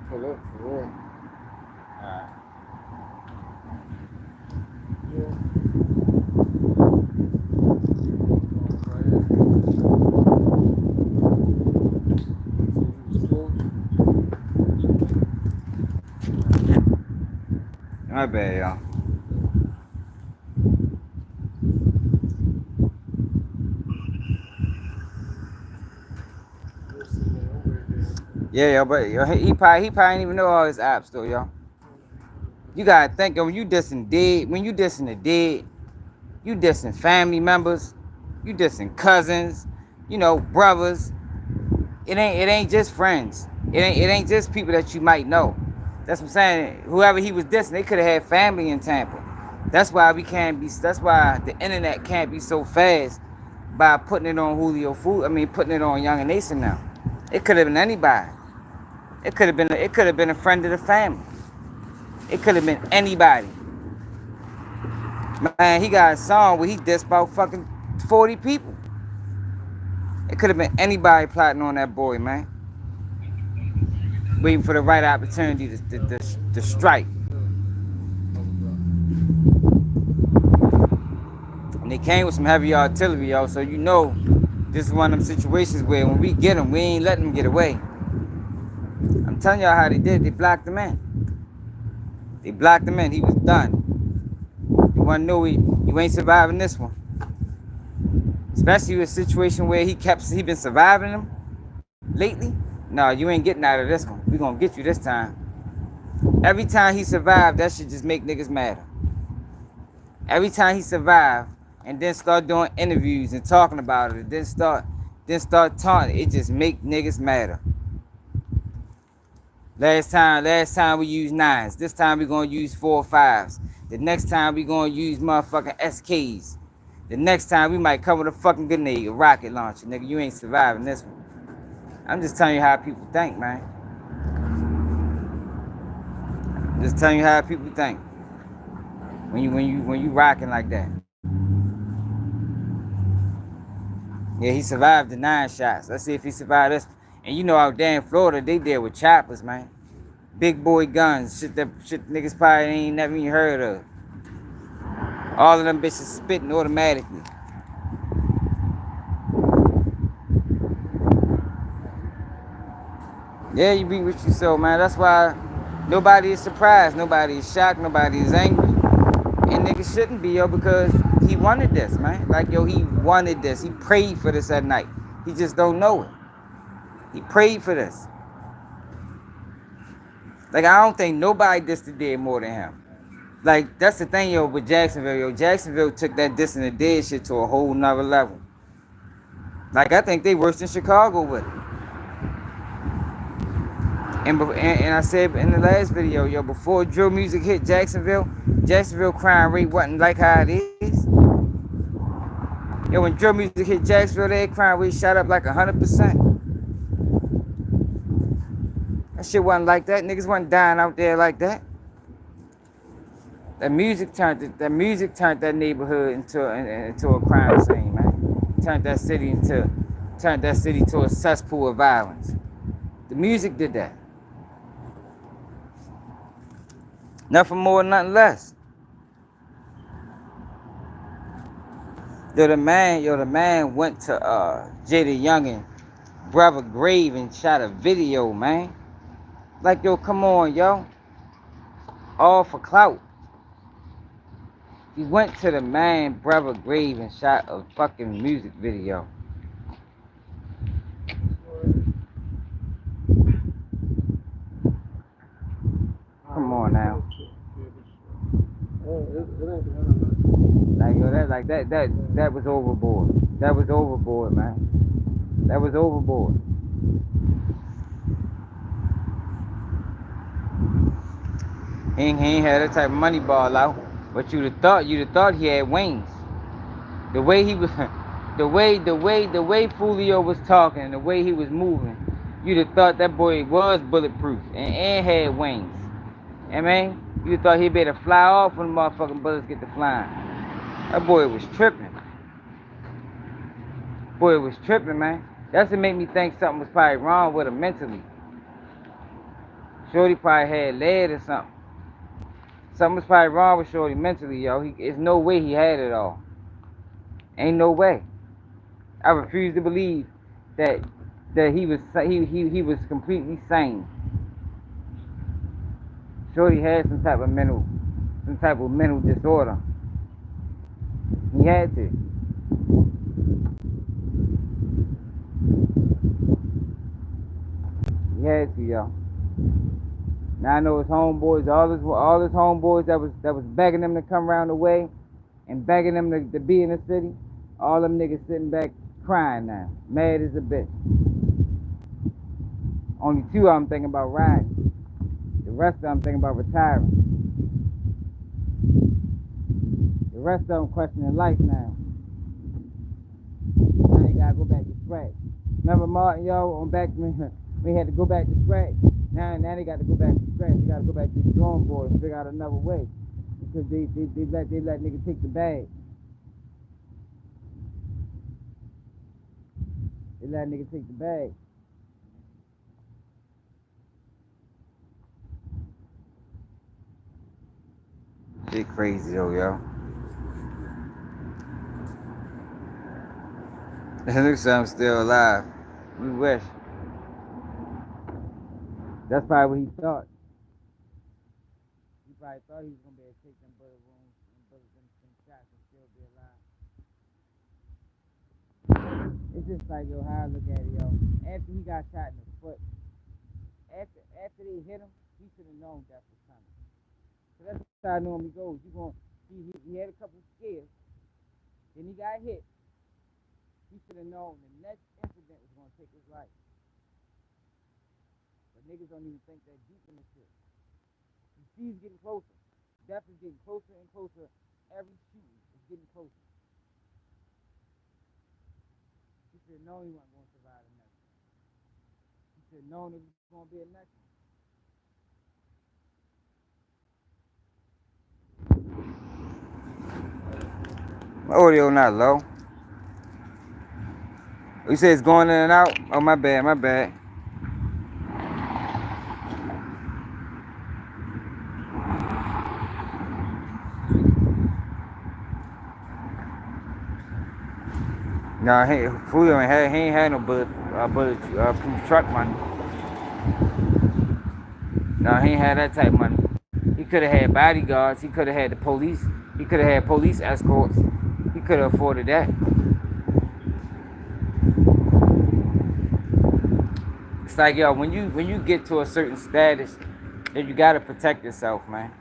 Pull up for real. Alright. My bad, y'all. Yeah, yo, but yo, he probably didn't even know all his apps though, yo. You gotta think when you dissing dead, when you dissing the dead, you dissing family members, you dissing cousins, you know, brothers. It ain't just friends. It ain't just people that you might know. That's what I'm saying. Whoever he was dissing, they could have had family in Tampa. That's why we can't be. That's why the internet can't be so fast by putting it on Julio Foolio. I mean, putting it on Young and Nation now. It could have been anybody. It could have been. It could have been a friend of the family. It could have been anybody. Man, he got a song where he dissed about fucking 40 people. It could have been anybody plotting on that boy, man. Waiting for the right opportunity to strike. And they came with some heavy artillery, yo. So you know, this is one of them situations where when we get them, we ain't letting them get away. I'm telling y'all how they did. They blocked him in. They blocked him in. He was done. You wanna know you ain't surviving this one. Especially with a situation where he been surviving them lately. No, you ain't getting out of this one. We gonna get you this time. Every time he survived, that should just make niggas madder. Every time he survived and then start doing interviews and talking about it, and then start taunting, it just make niggas madder. Last time we used 9s. This time we gonna use 4 or 5s. The next time we gonna use motherfucking SKs. The next time we might come with a fucking grenade, a rocket launcher, nigga. You ain't surviving this one. I'm just telling you how people think, man. Just telling you how people think when you rocking like that. Yeah, he survived the 9 shots. Let's see if he survived this. And you know out there in Florida, they deal with choppers, man. Big boy guns, shit niggas probably ain't never even heard of. All of them bitches spitting automatically. Yeah, you be what you sow, man. That's why nobody is surprised, nobody is shocked, nobody is angry. And niggas shouldn't be, yo, because he wanted this, man. Like, yo, he wanted this. He prayed for this at night. He just don't know it. He prayed for this. Like, I don't think nobody did more than him. Like, that's the thing, yo, with Jacksonville, yo. Jacksonville took that diss and the dead shit to a whole nother level. Like, I think they worse than Chicago with it. And I said in the last video, yo, before drill music hit Jacksonville crime rate wasn't like how it is. Yo, when drill music hit Jacksonville, that crime rate shot up like 100%. That shit wasn't like that. Niggas wasn't dying out there like that. That music turned that neighborhood into a crime scene, man. Turned that city to a cesspool of violence. The music did that. Nothing more, nothing less. The man went to Jada Youngin brother grave and shot a video, man. Like, yo, come on, yo. All for clout. He went to the man brother grave and shot a fucking music video. Come on now. Like, yo, that was overboard. That was overboard, man. That was overboard. He ain't had that type of money ball out. But you'd have thought he had wings. The way he was the way Foolio was talking and the way he was moving, you'd have thought that boy was bulletproof and had wings. I mean, you'd have thought he'd be able to fly off when the motherfucking bullets get to flying. That boy was tripping. Boy was tripping, man. That's what made me think something was probably wrong with him mentally. Shorty probably had lead or something. Something was probably wrong with Shorty mentally, yo. There's no way he had it all. Ain't no way. I refuse to believe that he was completely sane. Shorty had some type of mental disorder. He had to. He had to, yo. Now I know his homeboys, all his homeboys that was begging him to come around the way and begging him to be in the city. All them niggas sitting back crying now, mad as a bitch. Only 2 of them thinking about riding. The rest of them thinking about retiring. The rest of them questioning life now. Now they gotta go back to scratch. Remember Martin, yo, on back when we had to go back to scratch. Now they got to go back to scratch. They got to go back to the drawing board and figure out another way because they let niggas take the bag. They let niggas take the bag. Shit crazy though, yo. That looks like I'm still alive. We wish. That's probably what he thought. He probably thought he was gonna be able to take them bullet wounds and them shots and still be alive. It's just like, yo, how I look at it, yo. After he got shot in the foot, after they hit him, he should have known death was coming. So that's how I normally goes. He had a couple scares, then he got hit. He should have known the next incident was gonna take his life. But niggas don't even think that deep in the shit. You see he's getting closer. Death is getting closer and closer. Every shooting is getting closer. He should have known he wasn't going to survive the next one. He should have known it was going to be a next one. My audio not low. You say it's going in and out? Oh, my bad, my bad. Nah, Foolio ain't had no bulletproof truck money. Nah, he ain't had that type money. He could have had bodyguards. He could have had the police. He could have had police escorts. He could have afforded that. It's like, yo, when you get to a certain status, then you gotta protect yourself, man.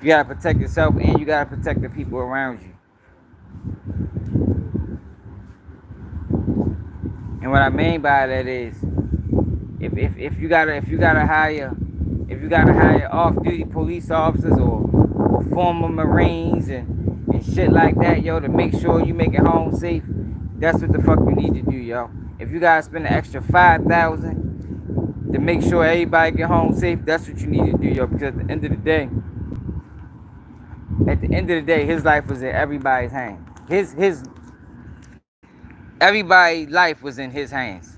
You gotta protect yourself and you gotta protect the people around you. And what I mean by that is, if you gotta hire off-duty police officers or former Marines and shit like that, yo, to make sure you make it home safe, that's what the fuck you need to do, yo. If you gotta spend an extra $5,000 to make sure everybody get home safe, that's what you need to do, yo. Because at the end of the day, his life was in everybody's hands. Everybody's life was in his hands.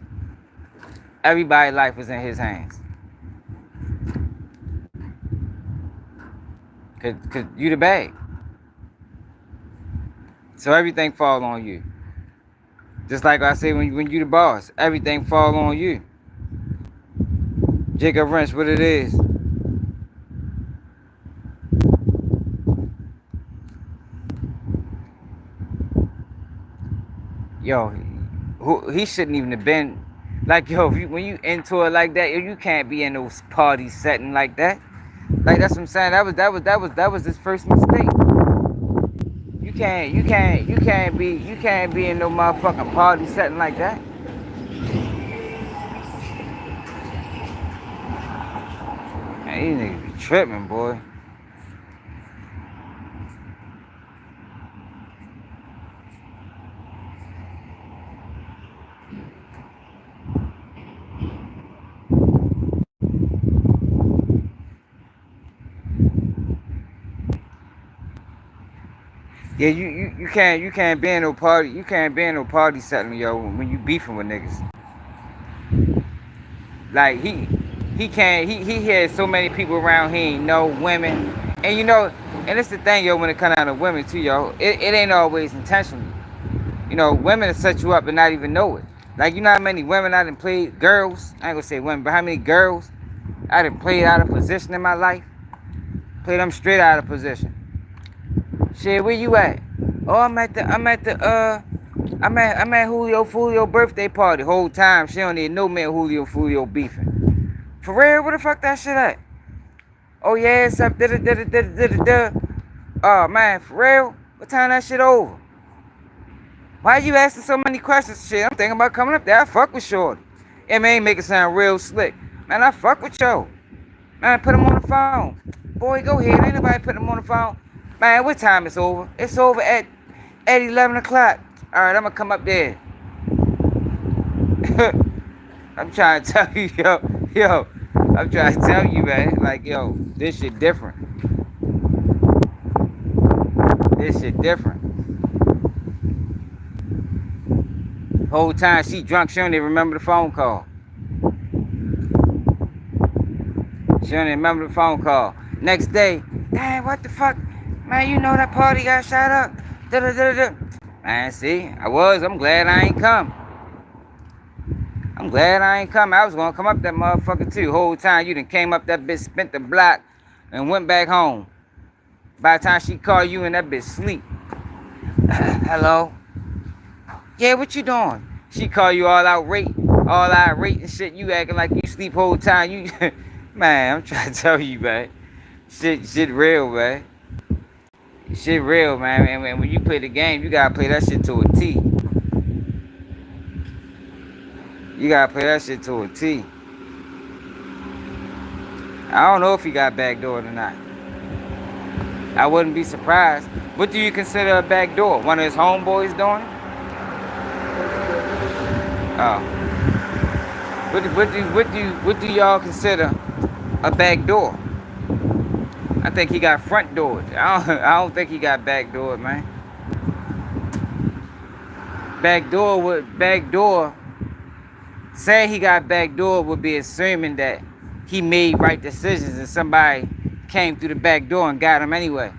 Everybody's life was in his hands. Cause you the bag. So everything fall on you. Just like I say, when you the boss, everything fall on you. Jacob Wrench, what it is. Yo, he shouldn't even have been. Like, yo, when you into it like that, yo, you can't be in those party setting like that. Like, that's what I'm saying. That was his first mistake. You can't be in no motherfucking party setting like that. Man, these niggas be tripping, boy. Yeah, you can't be in no party. You can't be in no party setting, yo, when you beefing with niggas. Like he can't he had so many people around, he ain't know women. And you know, and it's the thing, yo, when it comes down to women too, yo, it ain't always intentional. You know, women will set you up and not even know it. Like, you know how many women I done played, girls, I ain't gonna say women, but how many girls I done played out of position in my life? Played them straight out of position. Shit, where you at? Oh, I'm at Julio Foolio birthday party. Whole time she don't even know me and Julio Foolio beefing. For real, where the fuck that shit at? Oh yeah, it's up da. Oh man, for real? What time that shit over? Why you asking so many questions? Shit, I'm thinking about coming up there. I fuck with Shorty. It may make it sound real slick. Man, I fuck with yo. Man, put him on the phone. Boy, go ahead. Ain't nobody putting him on the phone. Man, what time it's over? It's over at 11 o'clock. Alright, I'm gonna come up there. I'm trying to tell you, yo. I'm trying to tell you, man. Like, yo, this shit different. This shit different. Whole time she drunk, she don't even remember the phone call. She don't even remember the phone call. Next day, dang, what the fuck? Man, you know that party got shot up. Da. Man, see, I'm glad I ain't come. I was gonna come up that motherfucker too. Whole time you done came up that bitch, spent the block, and went back home. By the time she called you and that bitch sleep. Hello? Yeah, what you doing? She call you all irate and shit. You acting like you sleep whole time. You, man, I'm trying to tell you, man. Shit real, man. Shit real, man. And when you play the game, you gotta play that shit to a T. You gotta play that shit to a T. I don't know if he got backdoored or not. I wouldn't be surprised. What do you consider a backdoor? One of his homeboys doing it? Oh. What do y'all consider a back door? I think he got front doored. I don't think he got back doored, man. backdoor. Saying he got backdoor would be assuming that he made right decisions and somebody came through the back door and got him anyway.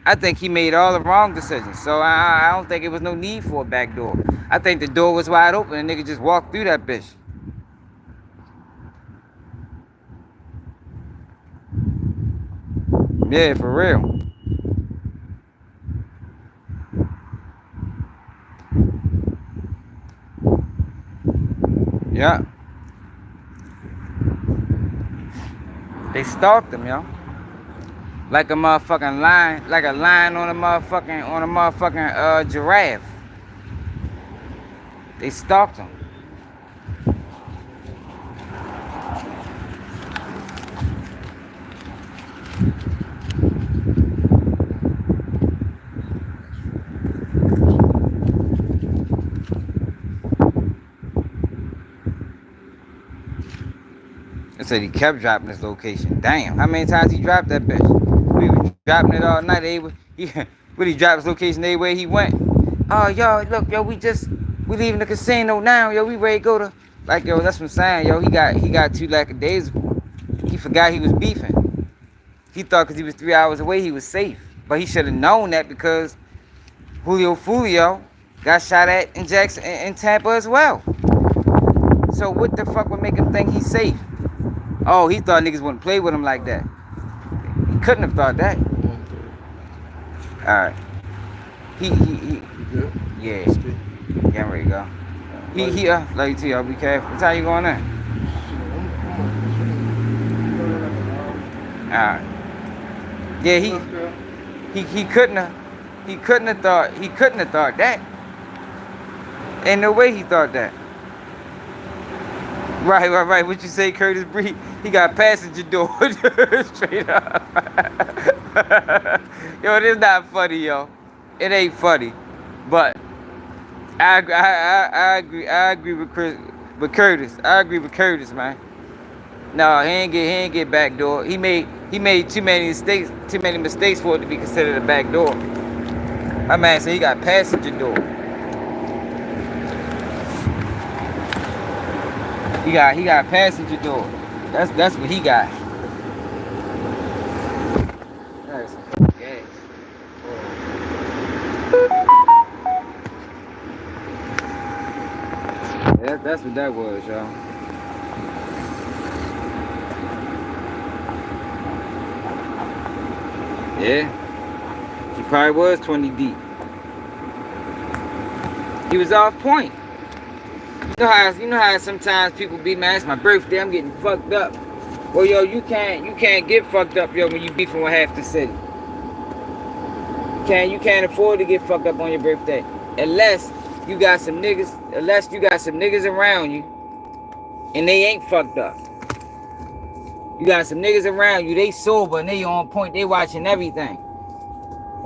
I think he made all the wrong decisions. So I don't think it was no need for a back door. I think the door was wide open and nigga just walked through that bitch. Yeah, for real. Yeah. They stalked him, yo. Like a motherfucking lion, like a lion on a motherfucking giraffe. They stalked him. They said he kept dropping his location. Damn, how many times he dropped that bitch? We were dropping it all night. Would he drop his location everywhere he went? Oh, yo, look, yo, we leaving the casino now, yo. We ready to go to, like, yo, that's what I'm saying, yo. He got 2 lackadaisical. He forgot he was beefing. He thought because he was 3 hours away, he was safe. But he should have known that because Julio Foolio got shot at in Tampa as well. So what the fuck would make him think he's safe? Oh, he thought niggas wouldn't play with him like that. He couldn't have thought that. Alright. He yeah. Getting ready to go. Love you too, y'all. Be careful. What time you going in? Alright. Yeah, he couldn't have thought that. Ain't no way he thought that. Right. What you say, Curtis Bree? He got passenger door straight up. Yo, this not funny, yo. It ain't funny, but I agree with Curtis. I agree with Curtis, man. No, he ain't get back door. He made too many mistakes for it to be considered a back door. My man said he got passenger door. He got passenger door. That's what he got. That's some fucking gas. That's what that was, y'all. Yeah. He probably was 20 deep. He was off point. You know how sometimes people be, man, it's my birthday, I'm getting fucked up. Well, yo, you can't get fucked up, yo, when you beefing with half the city. You can't afford to get fucked up on your birthday. Unless you got some niggas around you and they ain't fucked up. You got some niggas around you, they sober and they on point, they watching everything.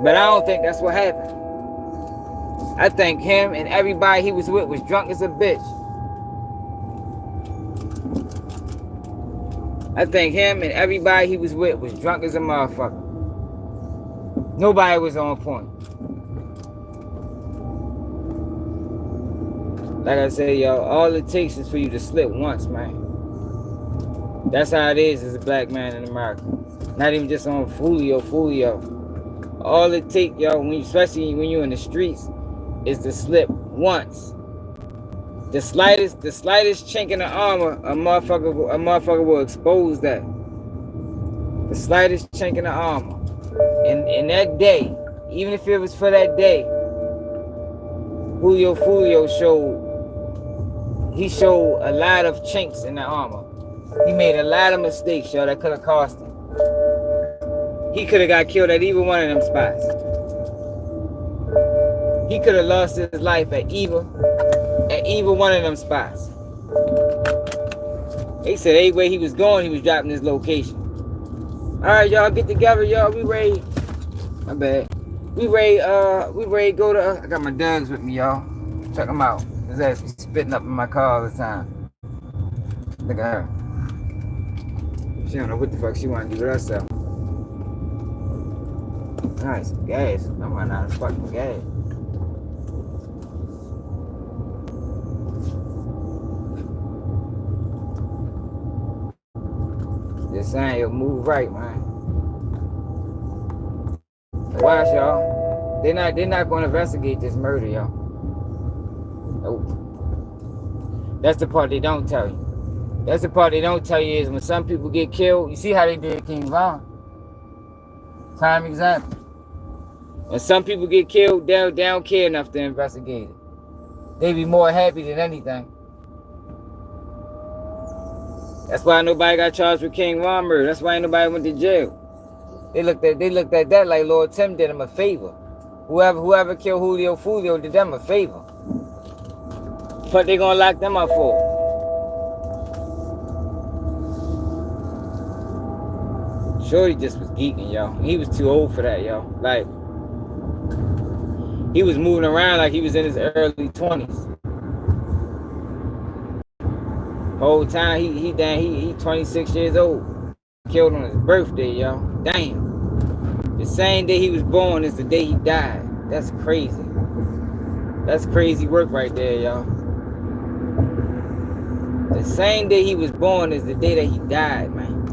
But I don't think that's what happened. I think him and everybody he was with was drunk as a bitch. I think him and everybody he was with was drunk as a motherfucker. Nobody was on point. Like I said, yo, all it takes is for you to slip once, man. That's how it is as a black man in America. Not even just on Julio. All it takes, yo, especially when you're in the streets, is to slip once. The slightest chink in the armor, a motherfucker will expose that. The slightest chink in the armor. And that day, even if it was for that day, Julio Foolio showed a lot of chinks in the armor. He made a lot of mistakes, yo, that could have cost him. He could have got killed at either one of them spots. He could have lost his life at either one of them spots. They said anywhere he was going, he was dropping his location. Alright, y'all, get together, y'all. We ready. My bad. We ready to go to. I got my dogs with me, y'all. Check them out. His ass be spitting up in my car all the time. Look at her. She don't know what the fuck she want to do with herself. Nice gas. I'm running out of fucking gas. just saying, yo, move right, man. Watch, y'all. They're not gonna investigate this murder, y'all. Nope. That's the part they don't tell you. That's the part they don't tell you is when some people get killed, you see how they did King Von. Prime example. When some people get killed, they don't care enough to investigate it. They be more happy than anything. That's why nobody got charged with King Von murder. That's why ain't nobody went to jail. They looked at that like Lord Tim did him a favor. Whoever killed Julio Foolio did them a favor. What they gonna lock them up for? Shorty just was geeking, yo. He was too old for that, yo. Like, he was moving around like he was in his early 20s. Whole time he 26 years old. Killed on his birthday, yo. Damn. The same day he was born is the day he died. That's crazy. That's crazy work right there, y'all. The same day he was born is the day that he died, man.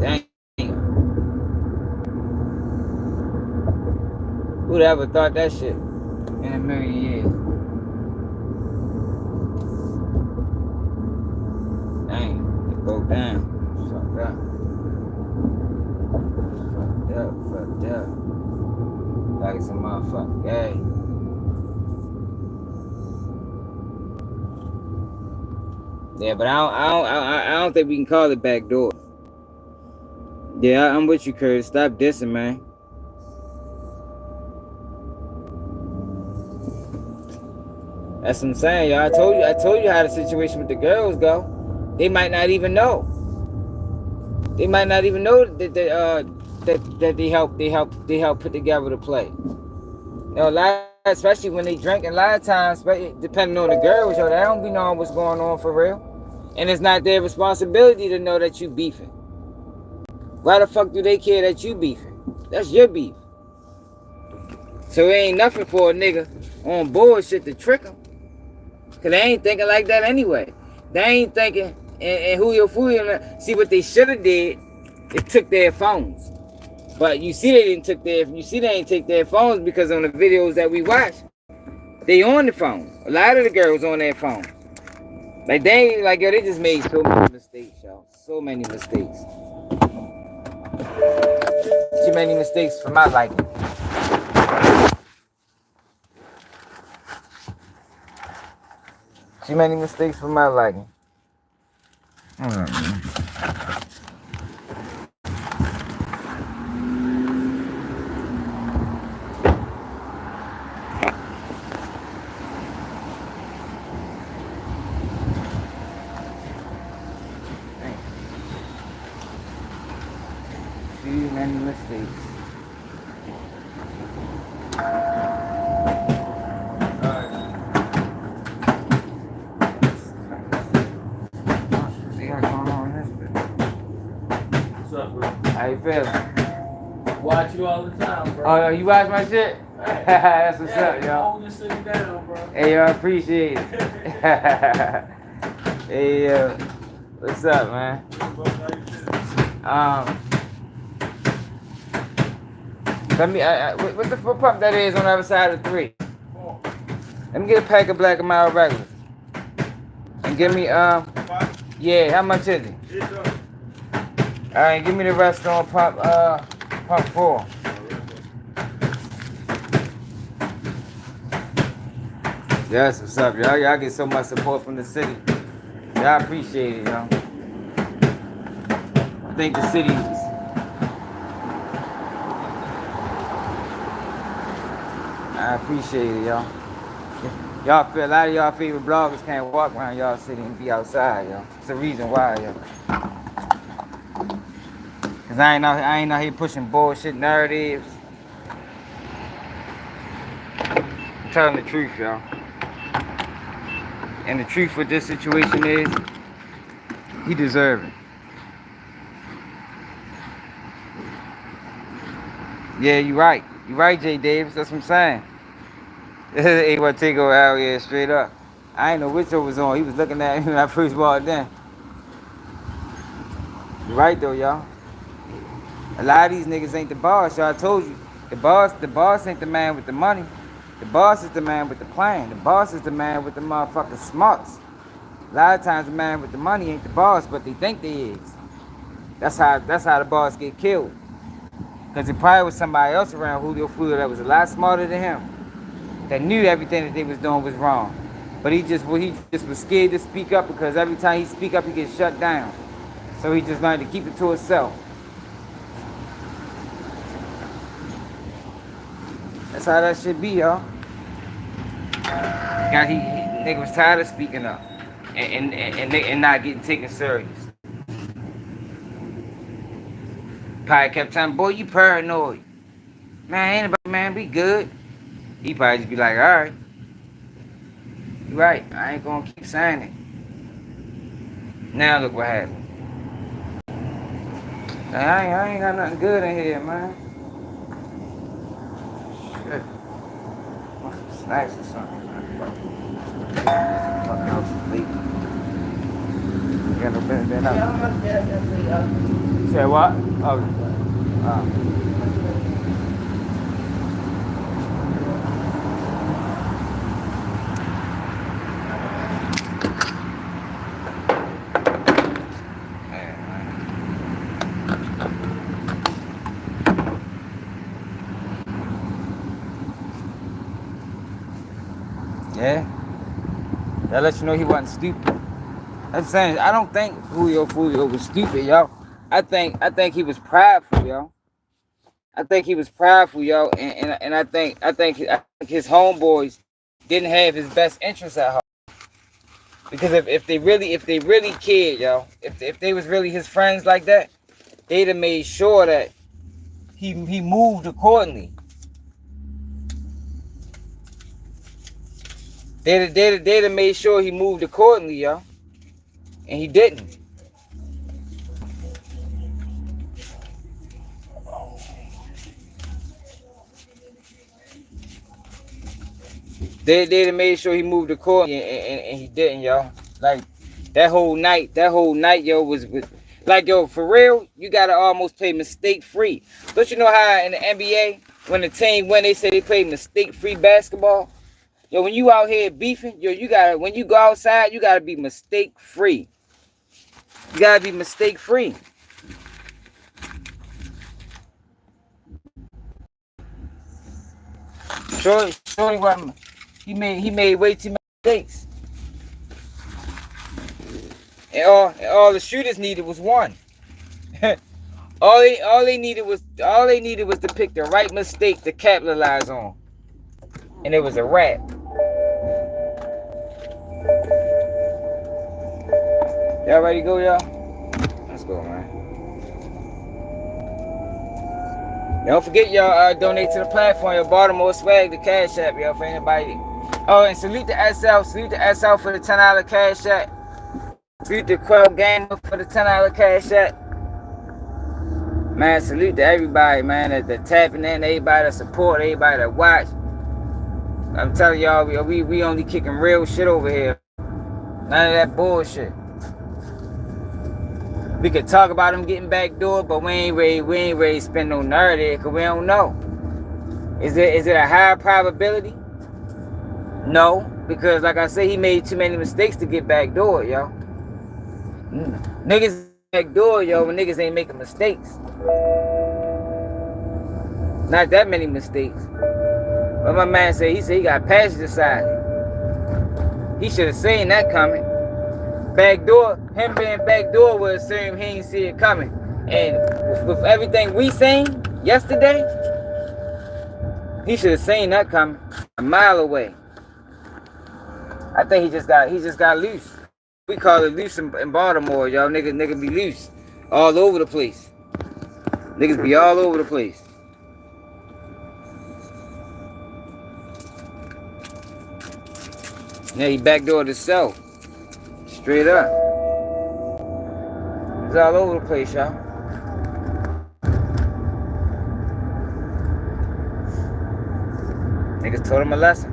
Damn. Who'd ever thought that shit in a million years? Dang, it broke down. Fucked up. Fucked up. Like some motherfucking gay. Yeah, but I don't think we can call it backdoor. Yeah, I'm with you, Curtis. Stop dissing, man. That's what I'm saying, y'all. I told you how the situation with the girls go. They might not even know. They might not even know that they help put together the play. You know, a lot, especially when they drink, and a lot of times, depending on the girls, yo, they don't be knowing what's going on for real. And it's not their responsibility to know that you beefing. Why the fuck do they care that you beefing? That's your beef. So it ain't nothing for a nigga on bullshit to trick them. Cause they ain't thinking like that anyway. They ain't thinking, and Julio Foolio, see what they should have did, they took their phones. But you see they ain't take their phones because on the videos that we watch, they on the phone. A lot of the girls on their phone. Like they just made so many mistakes, y'all. So many mistakes. Too many mistakes for my liking. Too many mistakes for my liking. Hold on, man. Too many mistakes. How you feeling? Watch you all the time, bro. Oh, you watch my shit? Hey. That's what's up, y'all. Hold this thing down, bro. Hey, yo, I appreciate it. Hey, yo. What's up, man? Let me, what the fuck pump that is on the other side of the 3? Let me get a pack of Black and Mild regulars. And give me, yeah, how much is it? Alright, give me the rest on pump 4. That's what's up, y'all. Y'all get so much support from the city. Y'all appreciate it, y'all. I think the city is... I appreciate it, y'all. Y'all feel a lot of y'all favorite bloggers can't walk around y'all city and be outside, y'all. It's the reason why, y'all. Cause I ain't out here pushing bullshit narratives. I'm telling the truth, y'all. And the truth with this situation is, he deserves it. Yeah, you right. You right, Jay Davis. That's what I'm saying. He want to take over out here straight up. I ain't know which one was on. He was looking at me when I first walked in. You right though, y'all. A lot of these niggas ain't the boss, y'all. I told you. The boss ain't the man with the money. The boss is the man with the plan. The boss is the man with the motherfucking smarts. A lot of times the man with the money ain't the boss, but they think they is. That's how the boss get killed. Cause it probably was somebody else around Julio Foolio that was a lot smarter than him. That knew everything that they was doing was wrong. But he just was scared to speak up because every time he speak up he gets shut down. So he just learned to keep it to himself. That's how that should be, y'all. God, he nigga was tired of speaking up and not getting taken serious. Probably kept telling him, boy, you paranoid. Man, ain't nobody, man, be good. He probably just be like, all right. You right, I ain't gonna keep saying it. Now look what happened. I ain't got nothing good in here, man. Shit. Want some snacks or something, man. Fucking house is late. You got no business being Yeah, out. I'm up there. You said what? Oh. Yeah. That let you know he wasn't stupid. I'm saying I don't think Julio Foolio was stupid, y'all. I think he was prideful, y'all. I think he was prideful, yo, and I think his homeboys didn't have his best interests at heart. Because if they really cared, yo, if they was really his friends like that, they'd have made sure that he moved accordingly. They'd have made sure he moved accordingly, yo, and he didn't. They'd have made sure he moved accordingly, and he didn't, yo. Like that whole night, yo, was like, yo, for real, you gotta almost play mistake free. Don't you know how in the NBA, when the team win, they say they play mistake free basketball? Yo, when you out here beefing, yo, when you go outside, you gotta be mistake free. You gotta be mistake free. Shorty wasn't. He made way too many mistakes. And all the shooters needed was one. all they needed was to pick the right mistake to capitalize on. And it was a wrap. Y'all ready to go, y'all? Let's go, man. Don't forget, y'all, donate to the platform, your Baltimore swag, the Cash App, y'all, for anybody. Oh, and salute the SL for the $10 Cash App. Salute the Quell Gamer for the $10 Cash App. Man, salute to everybody, man, that tapping in, everybody that support, everybody that watch. I'm telling y'all, we only kicking real shit over here. None of that bullshit. We could talk about them getting backdoor, but we ain't ready to spend no narrative because we don't know. Is it a higher probability? No, because like I said, he made too many mistakes to get backdoor, yo. Niggas backdoor, yo, when niggas ain't making mistakes. Not that many mistakes. But my man said, he got passenger side. He should have seen that coming. Backdoor, him being backdoor would assume he ain't see it coming. And with everything we seen yesterday, he should have seen that coming a mile away. I think he just got loose. We call it loose in Baltimore, y'all. Nigga be loose all over the place. Niggas be all over the place. Yeah, he backdoored himself. Straight up. It's all over the place, y'all. Niggas told him a lesson.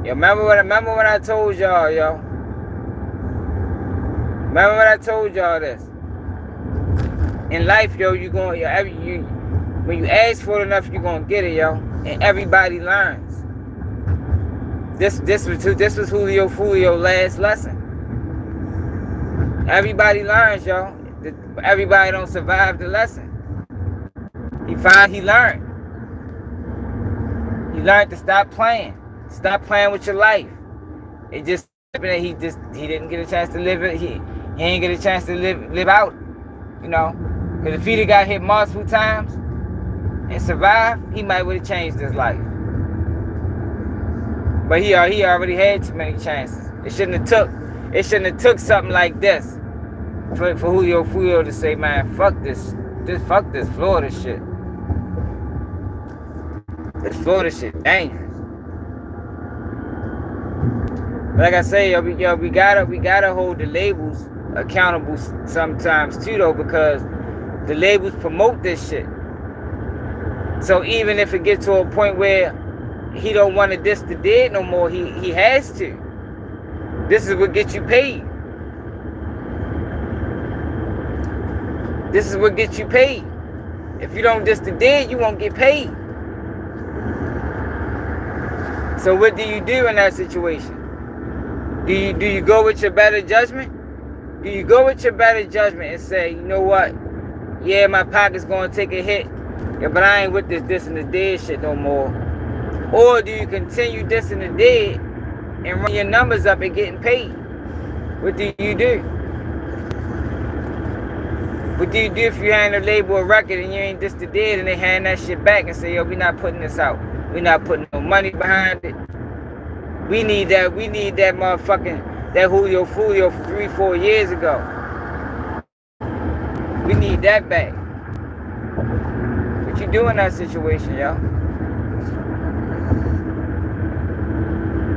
Yo, remember when I told y'all, yo? Remember when I told y'all this? in life, yo, when you ask for it enough, you're gonna get it, yo. And everybody learns. This was Julio Foolio last lesson. Everybody learns, yo. Everybody don't survive the lesson. He learned. He learned to stop playing. Stop playing with your life. It just happened that he didn't get a chance to live it. He ain't get a chance to live out, you know. Because if he'd got hit multiple times and survived, he might would have changed his life. But he already had too many chances. It shouldn't have took something like this for Julio Foolio to say, man, fuck this Florida shit. This Florida shit dangerous. Like I say, we gotta hold the labels accountable sometimes too, though, because the labels promote this shit. So even if it gets to a point where he don't want to diss the dead no more, he has to. This is what gets you paid. This is what gets you paid. If you don't diss the dead, you won't get paid. So what do you do in that situation? Do you go with your better judgment? Do you go with your better judgment and say, you know what? Yeah, my pocket's gonna take a hit. Yeah, but I ain't with this and the dead shit no more. Or do you continue dissing the dead and run your numbers up and getting paid? What do you do? What do you do if you hand a label a record and you ain't diss the dead and they hand that shit back and say, yo, we not putting this out. We not putting no money behind it. We need that motherfucking, that Julio Foolio from 3-4 years ago. We need that back. What you do in that situation, yo?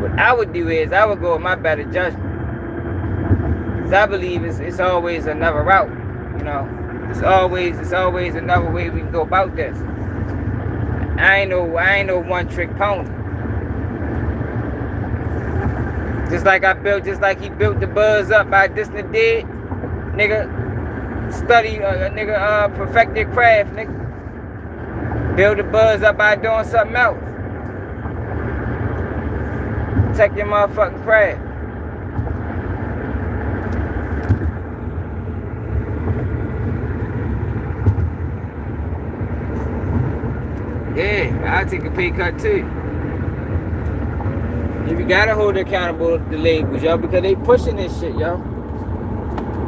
What I would do is, I would go with my better judgment. Because I believe it's always another route, you know? It's always another way we can go about this. I ain't no one-trick pony. Just like he built the buzz up by dissing the dead, nigga, perfect their craft, nigga. Build the buzz up by doing something else. Protect your motherfucking craft. Yeah, I'll take a pay cut too. You gotta hold accountable the labels, yo, because they pushing this shit, yo.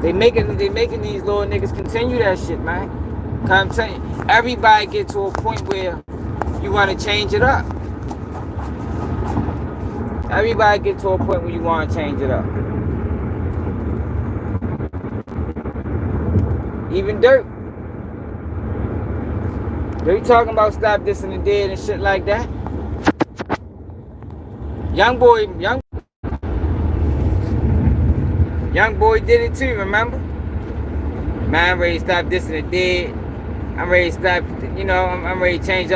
They making these little niggas continue that shit, man. Cause I'm telling you, everybody get to a point where you want to change it up. Everybody get to a point where you want to change it up. Even Dirt. They talking about stop dissing the dead and shit like that. Young boy did it too, remember? Man, I'm ready to stop dissing the dead. I'm ready to stop, I'm ready to change up